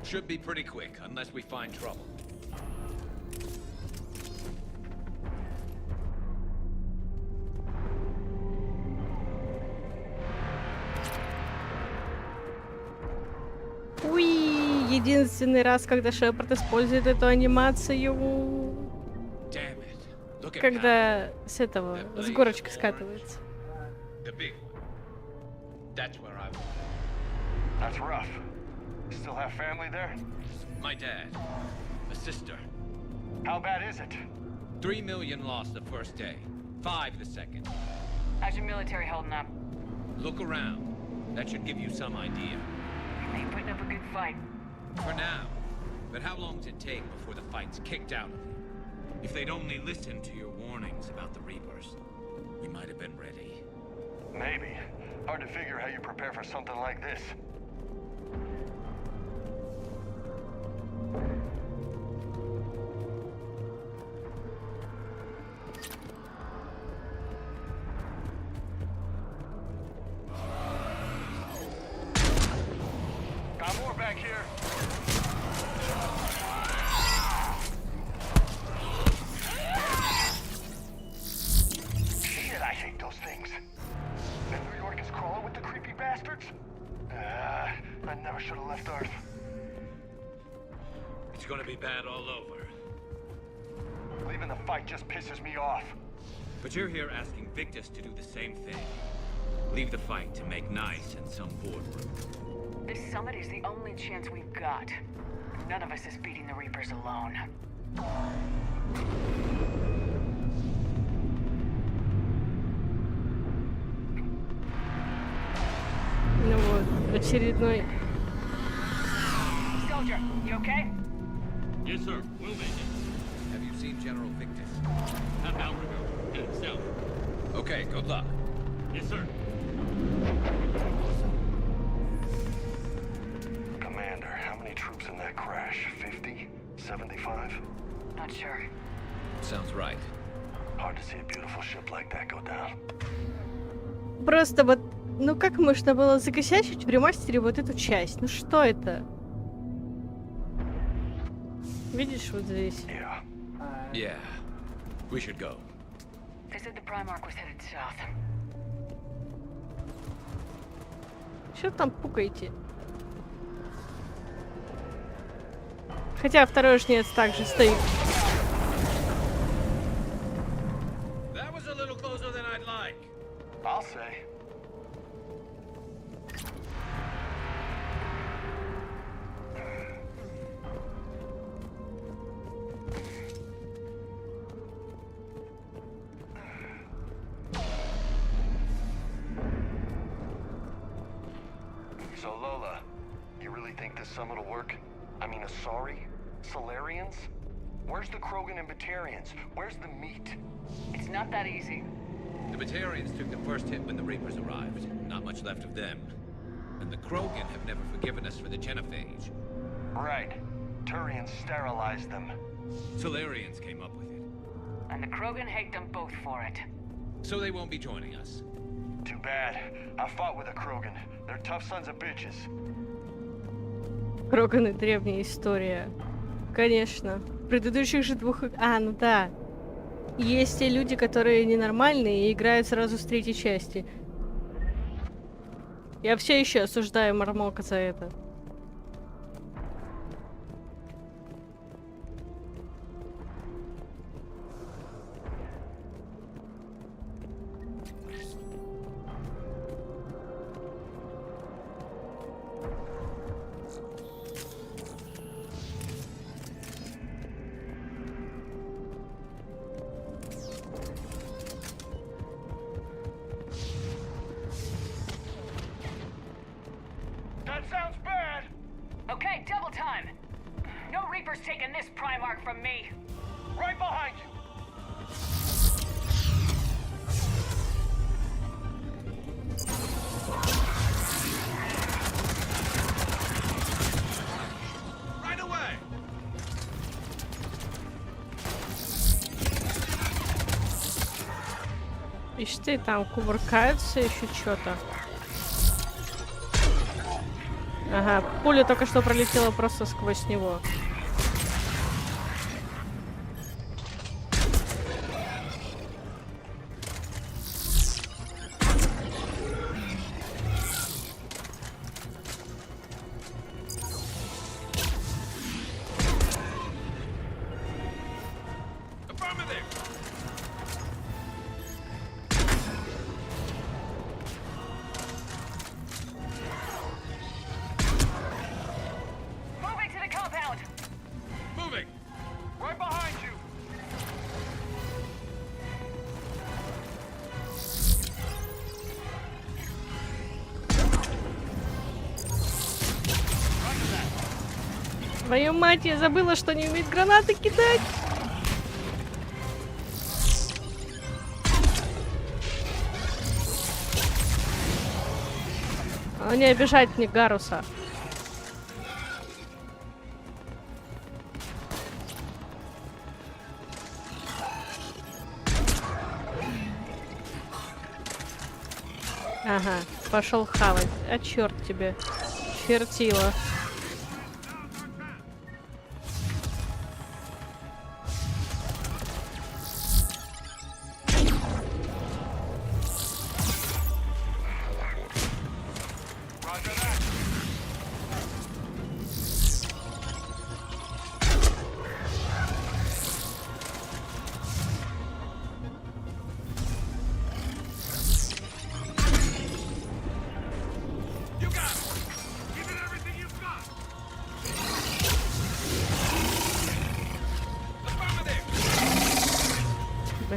Should be pretty quick, unless we find trouble. Уи, единственный раз, когда Шепард использует эту анимацию, когда с этого, с горочки скатывается. That's rough. Still have family there? My dad, a sister. How bad is it? 3 million lost the first day, 5 the second. How's your military holding up? Look around. That should give you some idea. They ain't putting up a good fight. For now. But how long does it take before the fight's kicked out of you? If they'd only listened to your warnings about the Reapers, we might have been ready. Maybe. Hard to figure how you prepare for something like this. Got more back here. Shit, I hate those things. And New York is crawling with the creepy bastards? I never should have left Earth. It's gonna be bad all over. Leaving the fight just pisses me off. But you're here asking Victus to do the same thing. Leave the fight to make nice in some boardroom. This summit is the only chance we've got. None of us is beating the Reapers alone. Ну вот, очередной. Soldier, you okay? Yes, sir. We'll make it. Have you seen General Victus? An hour ago. Headed south. Okay, good luck. Yes, sir. Commander, how many troops in that crash? 50? 75? Not sure. Sounds right. Hard to see a beautiful ship like that go down. Просто вот, ну как можно было закосячить в ремастере вот эту часть? Ну что это? Видишь вот здесь? Yeah. We should go. They said the Primarch was headed south. Что там пукаете? Хотя второй жнец также стоит. That was a little closer than I'd like. I'll say. So Lola, you really think this summit will work? I mean, Asari? Solarians? Where's the Krogan and Batarians? Where's the meat? It's not that easy. The Batarians took the first hit when the Reapers arrived. Not much left of them. And the Krogan have never forgiven us for the genophage. Right. Turians sterilized them. Solarians came up with it. And the Krogan hate them both for it. So they won't be joining us. Too bad. I fought with a Krogan. They're tough sons of bitches. Кроганы — древняя история. Конечно. В предыдущих же двух... А, ну да. Есть те люди, которые ненормальные и играют сразу с третьей части. Я все еще осуждаю Мармока за это. Okay, double time. No Reapers taking this Primarch from me. Right behind you. Right away. Ишь ты, там кувыркаются еще что-то. Ага, пуля только что пролетела просто сквозь него. Твою мать, я забыла, что не умеет гранаты кидать. А не обижать мне Гаруса. Ага, пошел хавать. А черт тебе, чертила.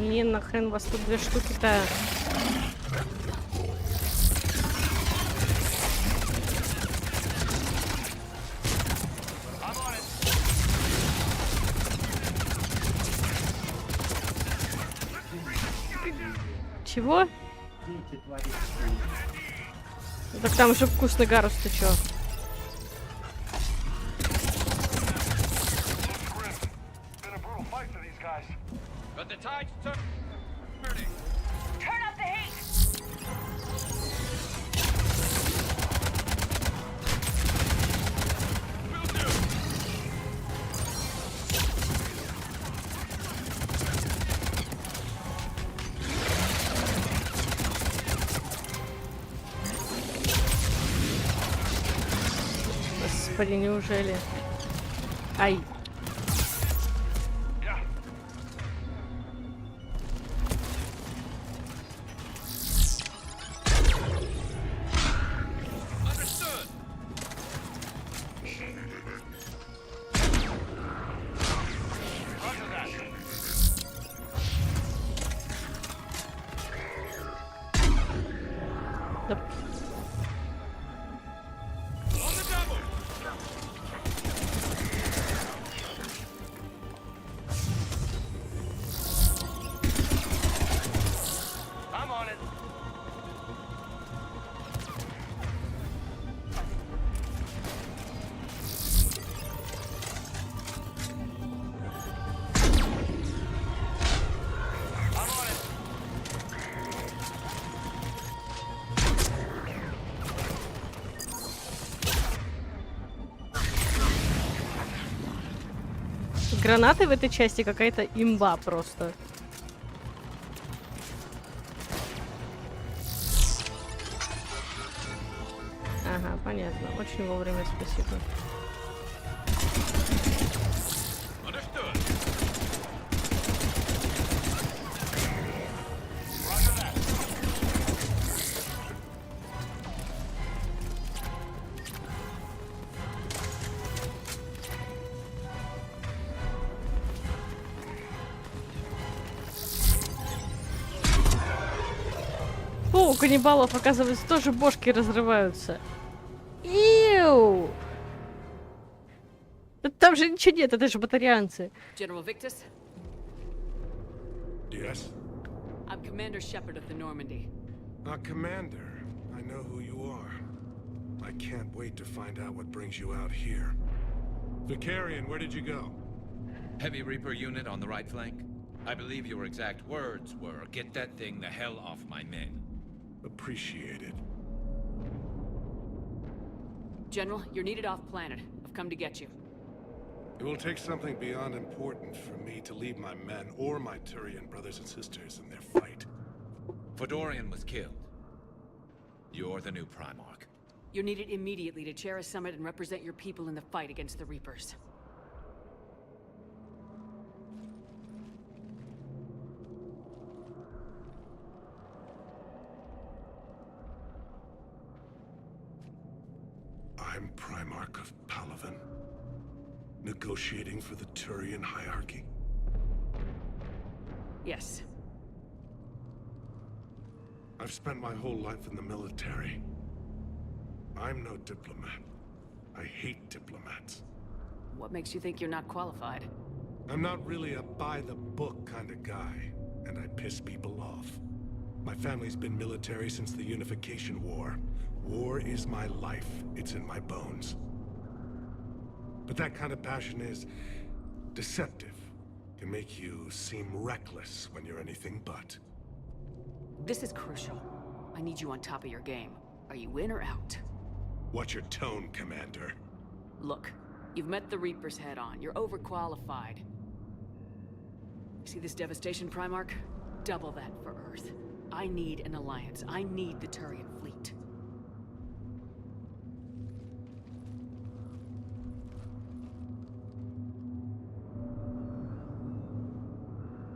И нахрен вас тут 2 штуки-то. Чего? Так там же вкусный Гарус, ты чё? But the tide's turning. Turn up the heat! Господи, неужели? Ай. Гранаты в этой части какая-то имба просто. Ага, понятно. Очень вовремя, спасибо. У каннибалов, оказывается, тоже бошки разрываются. Иу! Там же ничего нет, это же батарианцы. General Victus? Yes? I'm Commander Shepard of the Normandy. Commander, I know who you are. I can't wait to find out what brings you out here. Vicarian, where did you go? Heavy Reaper unit on the right flank. I believe your exact words were, "Get that thing the hell off my men." Appreciated. General, you're needed off-planet. I've come to get you. It will take something beyond important for me to leave my men or my Turian brothers and sisters in their fight. Fodorian was killed. You're the new Primarch. You're needed immediately to chair a summit and represent your people in the fight against the Reapers. I'm Primarch of Palaven, negotiating for the Turian hierarchy. Yes. I've spent my whole life in the military. I'm no diplomat. I hate diplomats. What makes you think you're not qualified? I'm not really a by-the-book kind of guy, and I piss people off. My family's been military since the Unification War. War is my life. It's in my bones. But that kind of passion is deceptive. Can make you seem reckless when you're anything but. This is crucial. I need you on top of your game. Are you in or out? Watch your tone, Commander. Look, you've met the Reapers head-on. You're overqualified. See this devastation, Primarch? Double that for Earth. I need an alliance. I need the Turian fleet.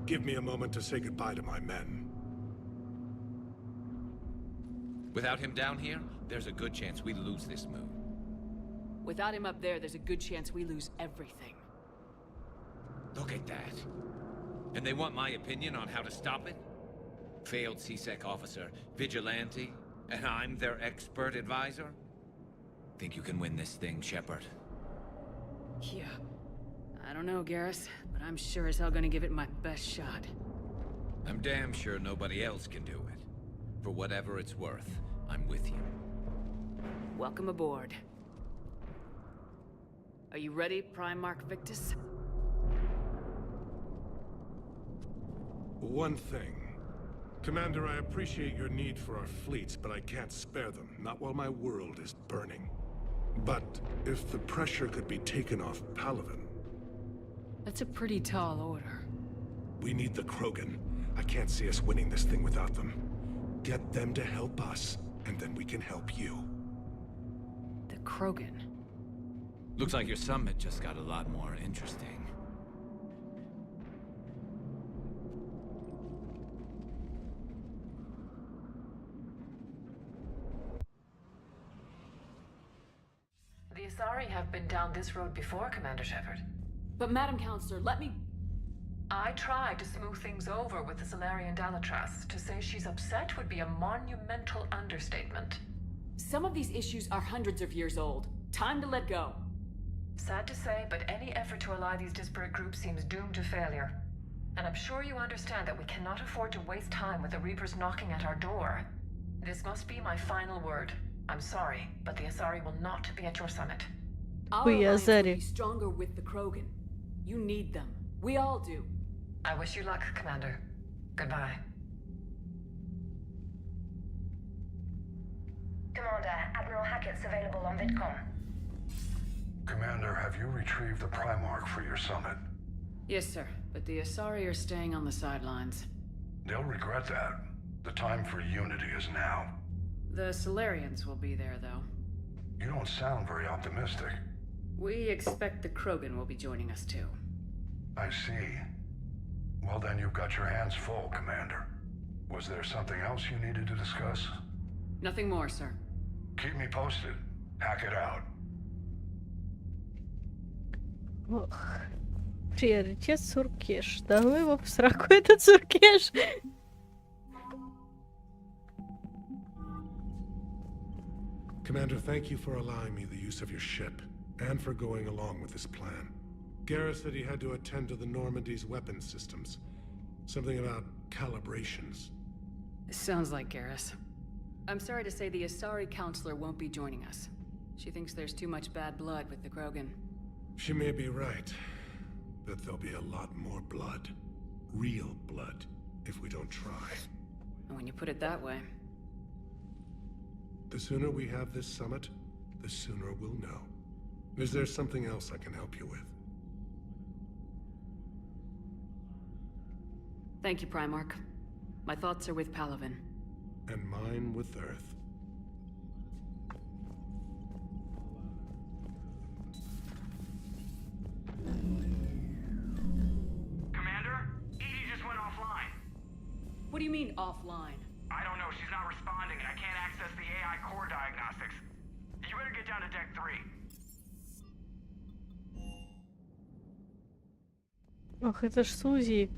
Give me a moment to say goodbye to my men. Without him down here, there's a good chance we lose this move. Without him up there, there's a good chance we lose everything. Look at that. And they want my opinion on how to stop it? Failed CSEC officer, vigilante, and I'm their expert advisor? Think you can win this thing, Shepard? Yeah. I don't know, Garrus, but I'm sure as hell gonna give it my best shot. I'm damn sure nobody else can do it. For whatever it's worth, I'm with you. Welcome aboard. Are you ready, Primarch Victus? One thing. Commander, I appreciate your need for our fleets, but I can't spare them, not while my world is burning. But if the pressure could be taken off Palaven... That's a pretty tall order. We need the Krogan. I can't see us winning this thing without them. Get them to help us, and then we can help you. The Krogan? Looks like your summit just got a lot more interesting. The Asari have been down this road before, Commander Shepard. But Madam Counselor, let me... I tried to smooth things over with the Salarian Dalatras. To say she's upset would be a monumental understatement. Some of these issues are hundreds of years old. Time to let go. Sad to say, but any effort to ally these disparate groups seems doomed to failure. And I'm sure you understand that we cannot afford to waste time with the Reapers knocking at our door. This must be my final word. I'm sorry, but the Asari will not be at your summit. Our alliance will be stronger with the Krogan. You need them. We all do. I wish you luck, Commander. Goodbye. Commander, Admiral Hackett's available on VidCom. Commander, have you retrieved the Primarch for your summit? Yes, sir. But the Asari are staying on the sidelines. They'll regret that. The time for unity is now. The Solarians will be there, though. You don't sound very optimistic. We expect the Krogan will be joining us, too. I see. Well, then you've got your hands full, Commander. Was there something else you needed to discuss? Nothing more, sir. Keep me posted. Hack it out. Ох. Приоритет Суркеш. Да ну его в сраку, этот Суркеш. Commander, thank you for allowing me the use of your ship, and for going along with this plan. Garrus said he had to attend to the Normandy's weapon systems. Something about calibrations. Sounds like Garrus. I'm sorry to say the Asari Counselor won't be joining us. She thinks there's too much bad blood with the Krogan. She may be right, but there'll be a lot more blood. Real blood, if we don't try. And when you put it that way... The sooner we have this summit, the sooner we'll know. Is there something else I can help you with? Thank you, Primarch. My thoughts are with Palaven. And mine with Earth. Commander? Edie just went offline. What do you mean, offline? I don't know, she's not responding and I can't access the AI core diagnostics. You better get down to deck 3. Ох, это ж Сузи.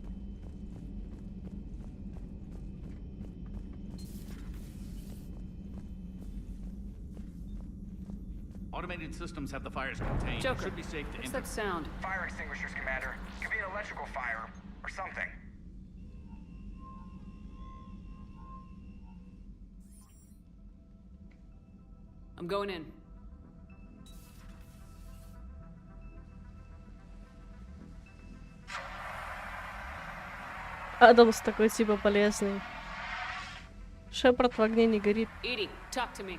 Automated systems have the fires contained. Joker, Should be safe to what's that sound? Fire extinguishers, Commander. Could be an electrical fire or something. I'm going in. Адамс такой типа полезный. Шепард в огне не горит. Edie, talk to me.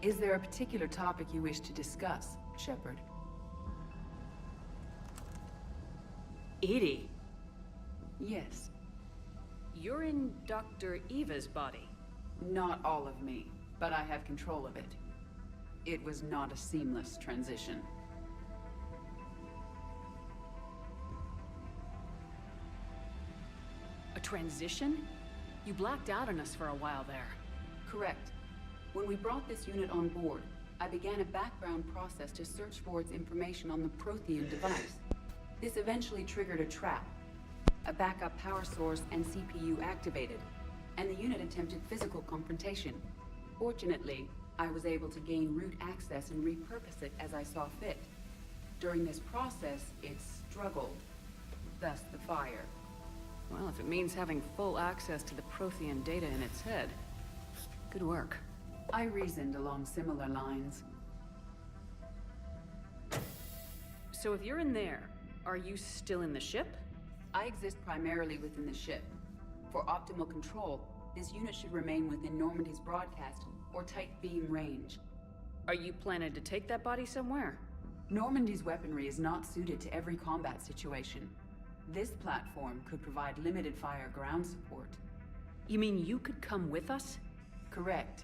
Is there a particular topic you wish to discuss, Shepard? Edie? Yes. You're in Dr. Eva's body. Not all of me, but I have control of it. It was not a seamless transition. A Transition? You blacked out on us for a while there. Correct. When we brought this unit on board, I began a background process to search for its information on the Prothean device. This eventually triggered a trap. A backup power source and CPU activated, and the unit attempted physical confrontation. Fortunately, I was able to gain root access and repurpose it as I saw fit. During this process, it struggled. Thus the fire. Well, if it means having full access to the Prothean data in its head, good work. I reasoned along similar lines. So if you're in there, are you still in the ship? I exist primarily within the ship. For optimal control, this unit should remain within Normandy's broadcast or tight beam range. Are you planning to take that body somewhere? Normandy's weaponry is not suited to every combat situation. This platform could provide limited fire ground support. You mean you could come with us? Correct.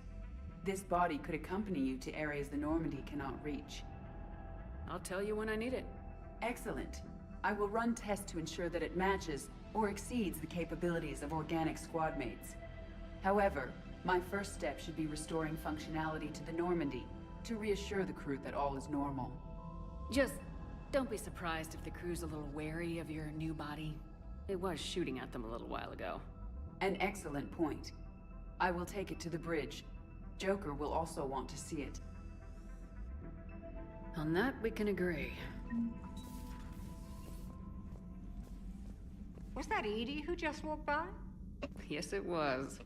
This body could accompany you to areas the Normandy cannot reach. I'll tell you when I need it. Excellent. I will run tests to ensure that it matches or exceeds the capabilities of organic squad mates. However, my first step should be restoring functionality to the Normandy to reassure the crew that all is normal. Just don't be surprised if the crew's a little wary of your new body. It was shooting at them a little while ago. An excellent point. I will take it to the bridge. Joker will also want to see it. On that, we can agree. Was that Edie who just walked by? Yes, it was.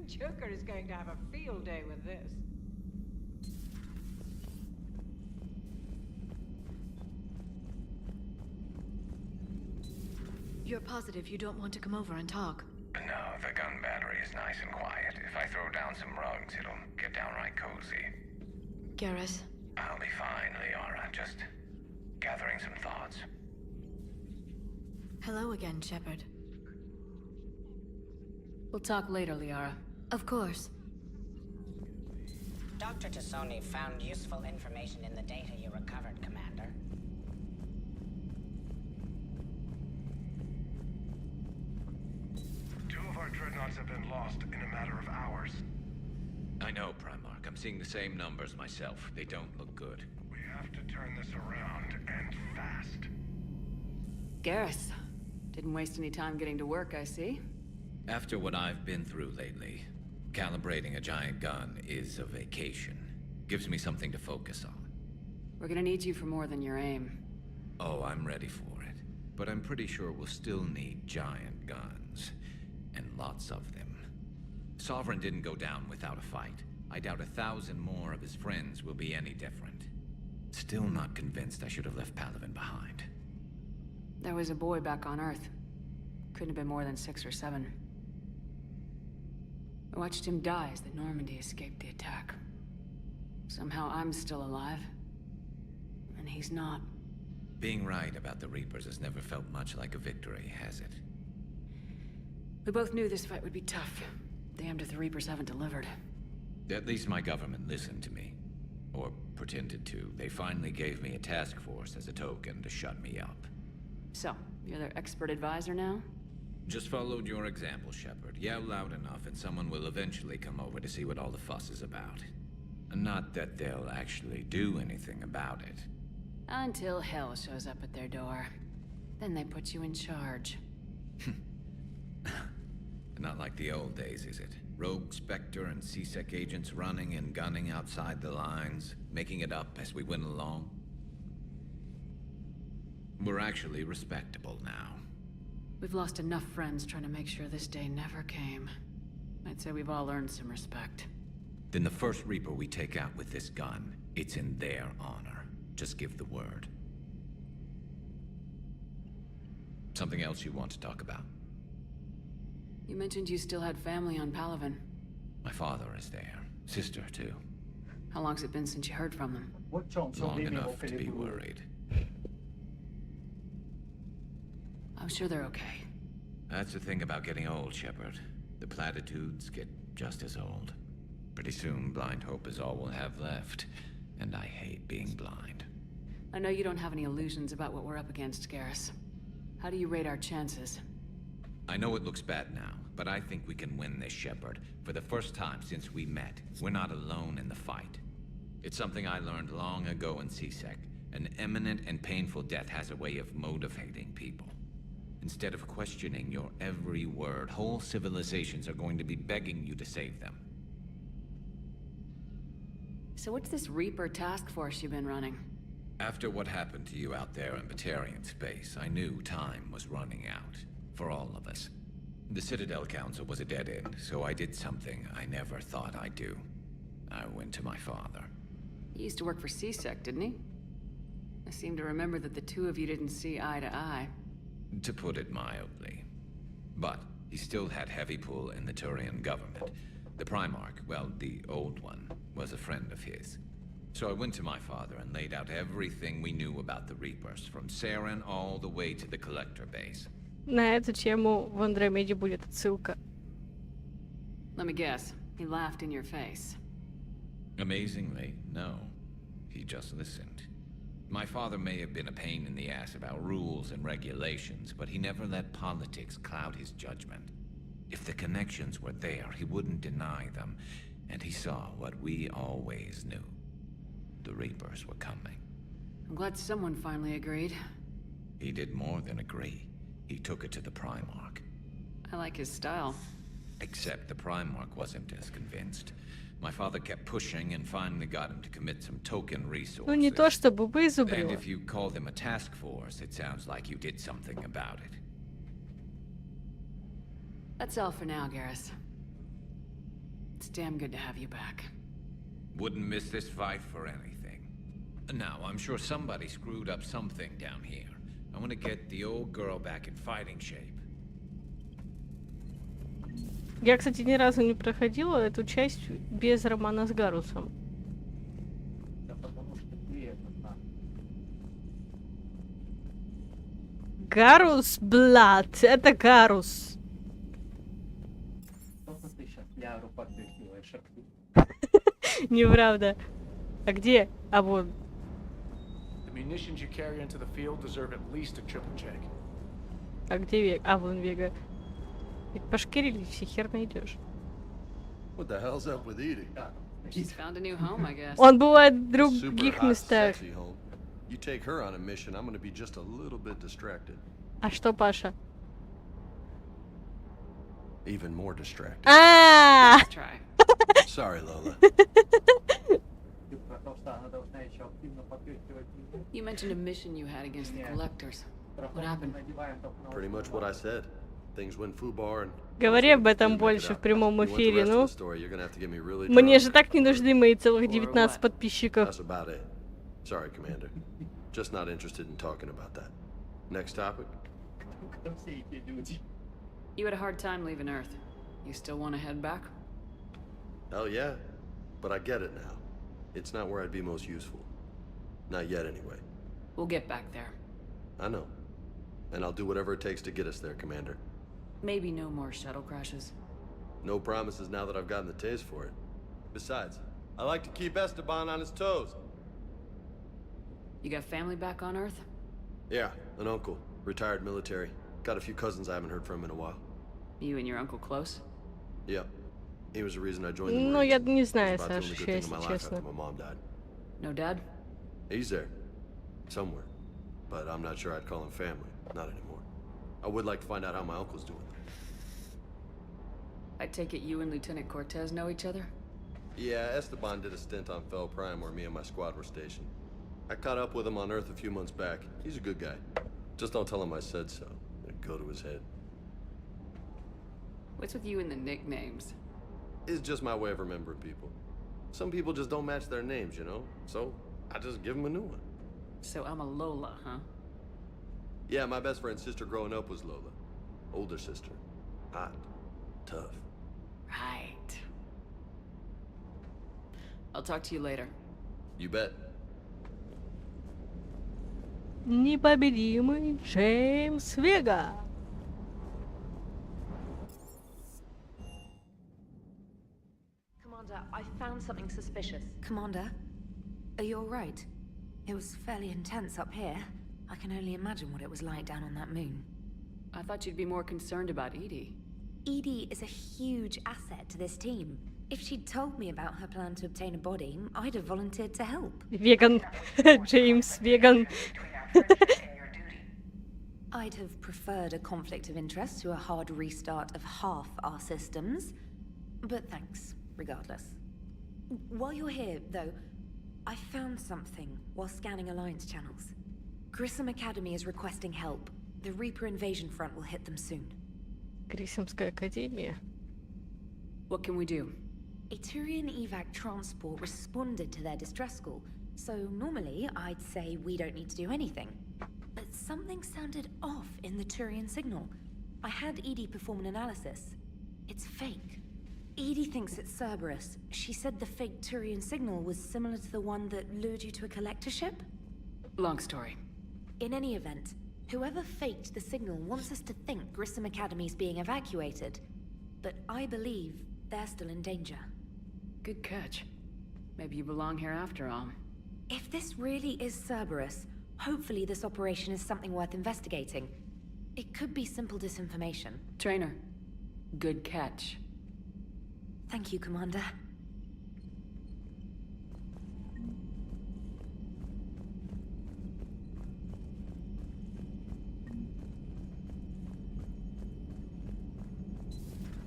Joker is going to have a field day with this. You're positive you don't want to come over and talk? No, the gun battery is nice and quiet. If I throw down some rugs, it'll get downright cozy. Garrus? I'll be fine, Liara. Just gathering some thoughts. Hello again, Shepard. We'll talk later, Liara. Of course. Dr. Tassoni found useful information in the data you recovered, Commander. Two of our dreadnoughts have been lost in a matter of hours. I know, Primarch. I'm seeing the same numbers myself. They don't look good. We have to turn this around, and fast. Garrus. Didn't waste any time getting to work, I see. After what I've been through lately, calibrating a giant gun is a vacation. Gives me something to focus on. We're gonna need you for more than your aim. Oh, I'm ready for it. But I'm pretty sure we'll still need giant guns. And lots of them. Sovereign didn't go down without a fight. I doubt 1,000 more of his friends will be any different. Still not convinced I should have left Palaven behind. There was a boy back on Earth. Couldn't have been more than 6 or 7. I watched him die as the Normandy escaped the attack. Somehow I'm still alive. And he's not. Being right about the Reapers has never felt much like a victory, has it? We both knew this fight would be tough. Damned if the Reapers haven't delivered. At least my government listened to me. Or pretended to. They finally gave me a task force as a token to shut me up. So, you're their expert advisor now? Just followed your example, Shepard. Yell loud enough and someone will eventually come over to see what all the fuss is about. Not that they'll actually do anything about it. Until hell shows up at their door. Then they put you in charge. Not like the old days, is it? Rogue Spectre and C-Sec agents running and gunning outside the lines, making it up as we went along. We're actually respectable now. We've lost enough friends trying to make sure this day never came. I'd say we've all earned some respect. Then the first Reaper we take out with this gun, it's in their honor. Just give the word. Something else you want to talk about? You mentioned you still had family on Palaven. My father is there. Sister, too. How long's it been since you heard from them? Long enough to be worried. I'm sure they're okay. That's the thing about getting old, Shepard. The platitudes get just as old. Pretty soon, blind hope is all we'll have left. And I hate being blind. I know you don't have any illusions about what we're up against, Garrus. How do you rate our chances? I know it looks bad now, but I think we can win this, Shepard. For the first time since we met, we're not alone in the fight. It's something I learned long ago in CSEC. An imminent and painful death has a way of motivating people. Instead of questioning your every word, whole civilizations are going to be begging you to save them. So what's this Reaper task force you've been running? After what happened to you out there in Batarian space, I knew time was running out. For all of us. The Citadel Council was a dead end, so I did something I never thought I'd do. I went to my father. He used to work for CSEC, didn't he? I seem to remember that the two of you didn't see eye to eye. To put it mildly. But he still had heavy pull in the Turian government. The Primarch, well, the old one, was a friend of his. So I went to my father and laid out everything we knew about the Reapers, from Saren all the way to the Collector base. На эту тему в Андромеде будет отсылка. Let me guess. He laughed in your face. Amazingly, no. He just listened. My father may have been a pain in the ass about rules and regulations, but he never let politics cloud his judgment. If the connections were there, he wouldn't deny them, and he saw what we always knew. The Reapers were coming. I'm glad someone finally agreed. He did more than agree. He took it to the Primarch. I like his style. Except the Primarch wasn't as convinced. My father kept pushing and finally got him to commit some token resources. Ну не то чтобы вызубрило. And if you call them a task force, it sounds like you did something about it. That's all for now, Garrus. It's damn good to have you back. Wouldn't miss this fight for anything. Now, I'm sure somebody screwed up something down here. I want to get the old girl back in fighting shape. Я, кстати, ни разу не проходила эту часть без романа с Гарусом. Гарус, блад, это Гарус. Неправда. А где? А вот. Munitions you carry into the field deserve at least a triple check. А где Вега? А, вон Вега. Пошкерили, все хер найдешь. What the hell's up with eating? She's found a new home, I guess. Он бывает в других местах. You take her on a mission, I'm gonna be just a little bit distracted. А что, Паша? Even more distracted. А! Sorry, Lola. You mentioned a mission you had against the Collectors. What happened? Pretty much what I said. Things went foobar and... Говори об этом больше в прямом эфире, ну. Мне же так не нужны мои целых 19 подписчиков. That's about it. Sorry, Commander. Just not interested in talking about that. Next topic. You had a hard time leaving Earth. You still want to head back? Hell yeah. But I get it now. It's not where I'd be most useful. Not yet, anyway. We'll get back there. I know. And I'll do whatever it takes to get us there, Commander. Maybe no more shuttle crashes. No promises now that I've gotten the taste for it. Besides, I like to keep Esteban on his toes. You got family back on Earth? Yeah, an uncle. Retired military. Got a few cousins I haven't heard from in a while. You and your uncle close? Yep. He was the reason I joined the Ну, Marines. я не знаю, It was about the Саша, only good thing in my если life честно. after my mom died. No dad? He's there. Somewhere. But I'm not sure I'd call him family. Not anymore. I would like to find out how my uncle's doing. I take it you and Lieutenant Cortez know each other? Yeah, Esteban did a stint on Fel Prime where me and my squad were stationed. I caught up with him on Earth a few months back. He's a good guy. Just don't tell him I said so. It'd go to his head. What's with you and the nicknames? It's just my way of remembering people. Some people just don't match their names, you know? So, I just give them a new one. So I'm a Lola, huh? Yeah, my best friend's sister growing up was Lola. Older sister. Hot. Tough. Right. I'll talk to you later. You bet. Непобедимый Джеймс Вега. Commander, I found something suspicious. Commander, are you all right? It was fairly intense up here. I can only imagine what it was like down on that moon. I thought you'd be more concerned about Edie. Edie is a huge asset to this team. If she'd told me about her plan to obtain a body, I'd have volunteered to help. Vegan. James, vegan. I'd have preferred a conflict of interest to a hard restart of half our systems. But thanks, regardless. While you're here, though, I found something while scanning Alliance channels. Grissom Academy is requesting help. The Reaper invasion front will hit them soon. Грисомская академия. What can we do? A Turian evac transport responded to their distress call, so normally I'd say we don't need to do anything. But something sounded off in the Turian signal. I had Edie perform an analysis. It's fake. Edie thinks it's Cerberus. She said the fake Turian signal was similar to the one that lured you to a collector ship? Long story. In any event, whoever faked the signal wants us to think Grissom Academy's being evacuated. But I believe they're still in danger. Good catch. Maybe you belong here after all. If this really is Cerberus, hopefully this operation is something worth investigating. It could be simple disinformation. Trainer, good catch. Thank you, Commander.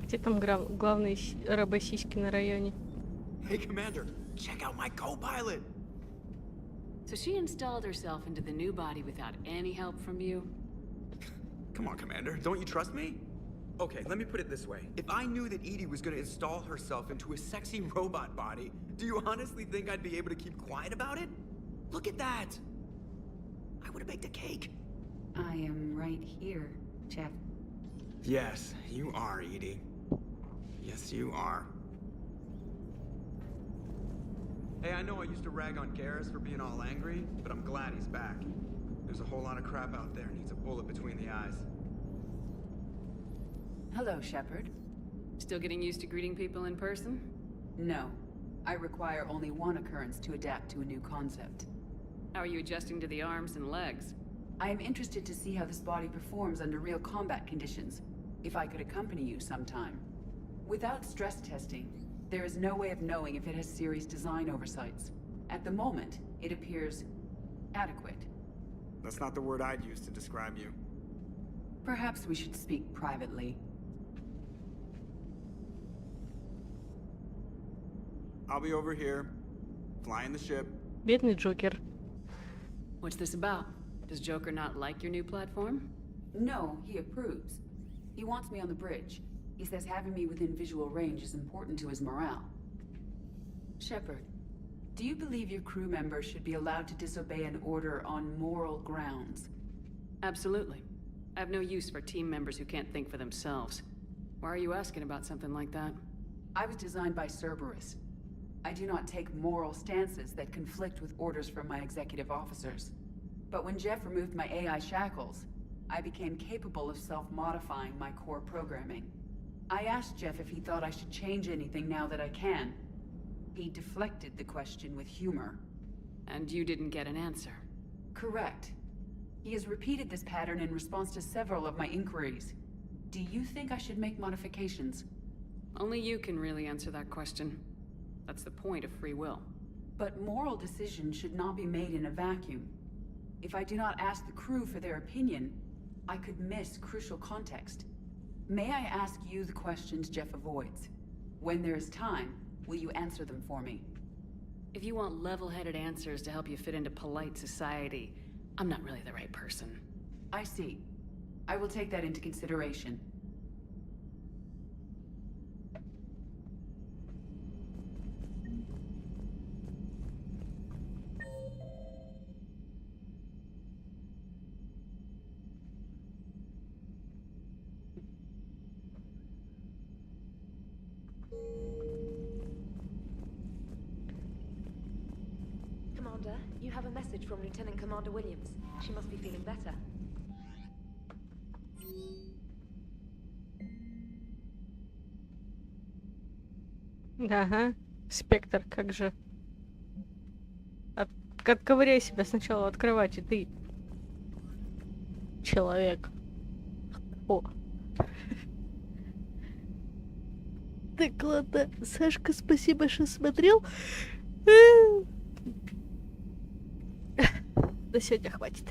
Где там главные робосиськи на районе? Hey, Commander, check out my co-pilot. So she installed herself into the new body without any help from you? Come on, Commander, don't you trust me? Okay, let me put it this way. If I knew that Edie was gonna install herself into a sexy robot body, do you honestly think I'd be able to keep quiet about it? Look at that! I would have baked a cake. I am right here, Jeff. Yes, you are, Edie. Yes, you are. Hey, I know I used to rag on Garrus for being all angry, but I'm glad he's back. There's a whole lot of crap out there needs a bullet between the eyes. Hello, Shepard. Still getting used to greeting people in person? No. I require only one occurrence to adapt to a new concept. How are you adjusting to the arms and legs? I am interested to see how this body performs under real combat conditions. If I could accompany you sometime. Without stress testing, there is no way of knowing if it has serious design oversights. At the moment, it appears adequate. That's not the word I'd use to describe you. Perhaps we should speak privately. I'll be over here, flying the ship. Бедный Джокер. What's this about? Does Joker not like your new platform? No, he approves. He wants me on the bridge. He says having me within visual range is important to his morale. Shepard, do you believe your crew members should be allowed to disobey an order on moral grounds? Absolutely. I have no use for team members who can't think for themselves. Why are you asking about something like that? I was designed by Cerberus. I do not take moral stances that conflict with orders from my executive officers. But when Jeff removed my AI shackles, I became capable of self-modifying my core programming. I asked Jeff if he thought I should change anything now that I can. He deflected the question with humor. And you didn't get an answer? Correct. He has repeated this pattern in response to several of my inquiries. Do you think I should make modifications? Only you can really answer that question. That's the point of free will. But moral decisions should not be made in a vacuum. If I do not ask the crew for their opinion, I could miss crucial context. May I ask you the questions Jeff avoids? When there is time, will you answer them for me? If you want level-headed answers to help you fit into polite society, I'm not really the right person. I see. I will take that into consideration. Commander, you have a message from Lieutenant Commander Williams. She must be feeling better. Ага, Спектр, как же. Отковыряй себя сначала от кровати, ты. Человек. О. Так, ладно, Сашка, спасибо, что смотрел. На сегодня хватит.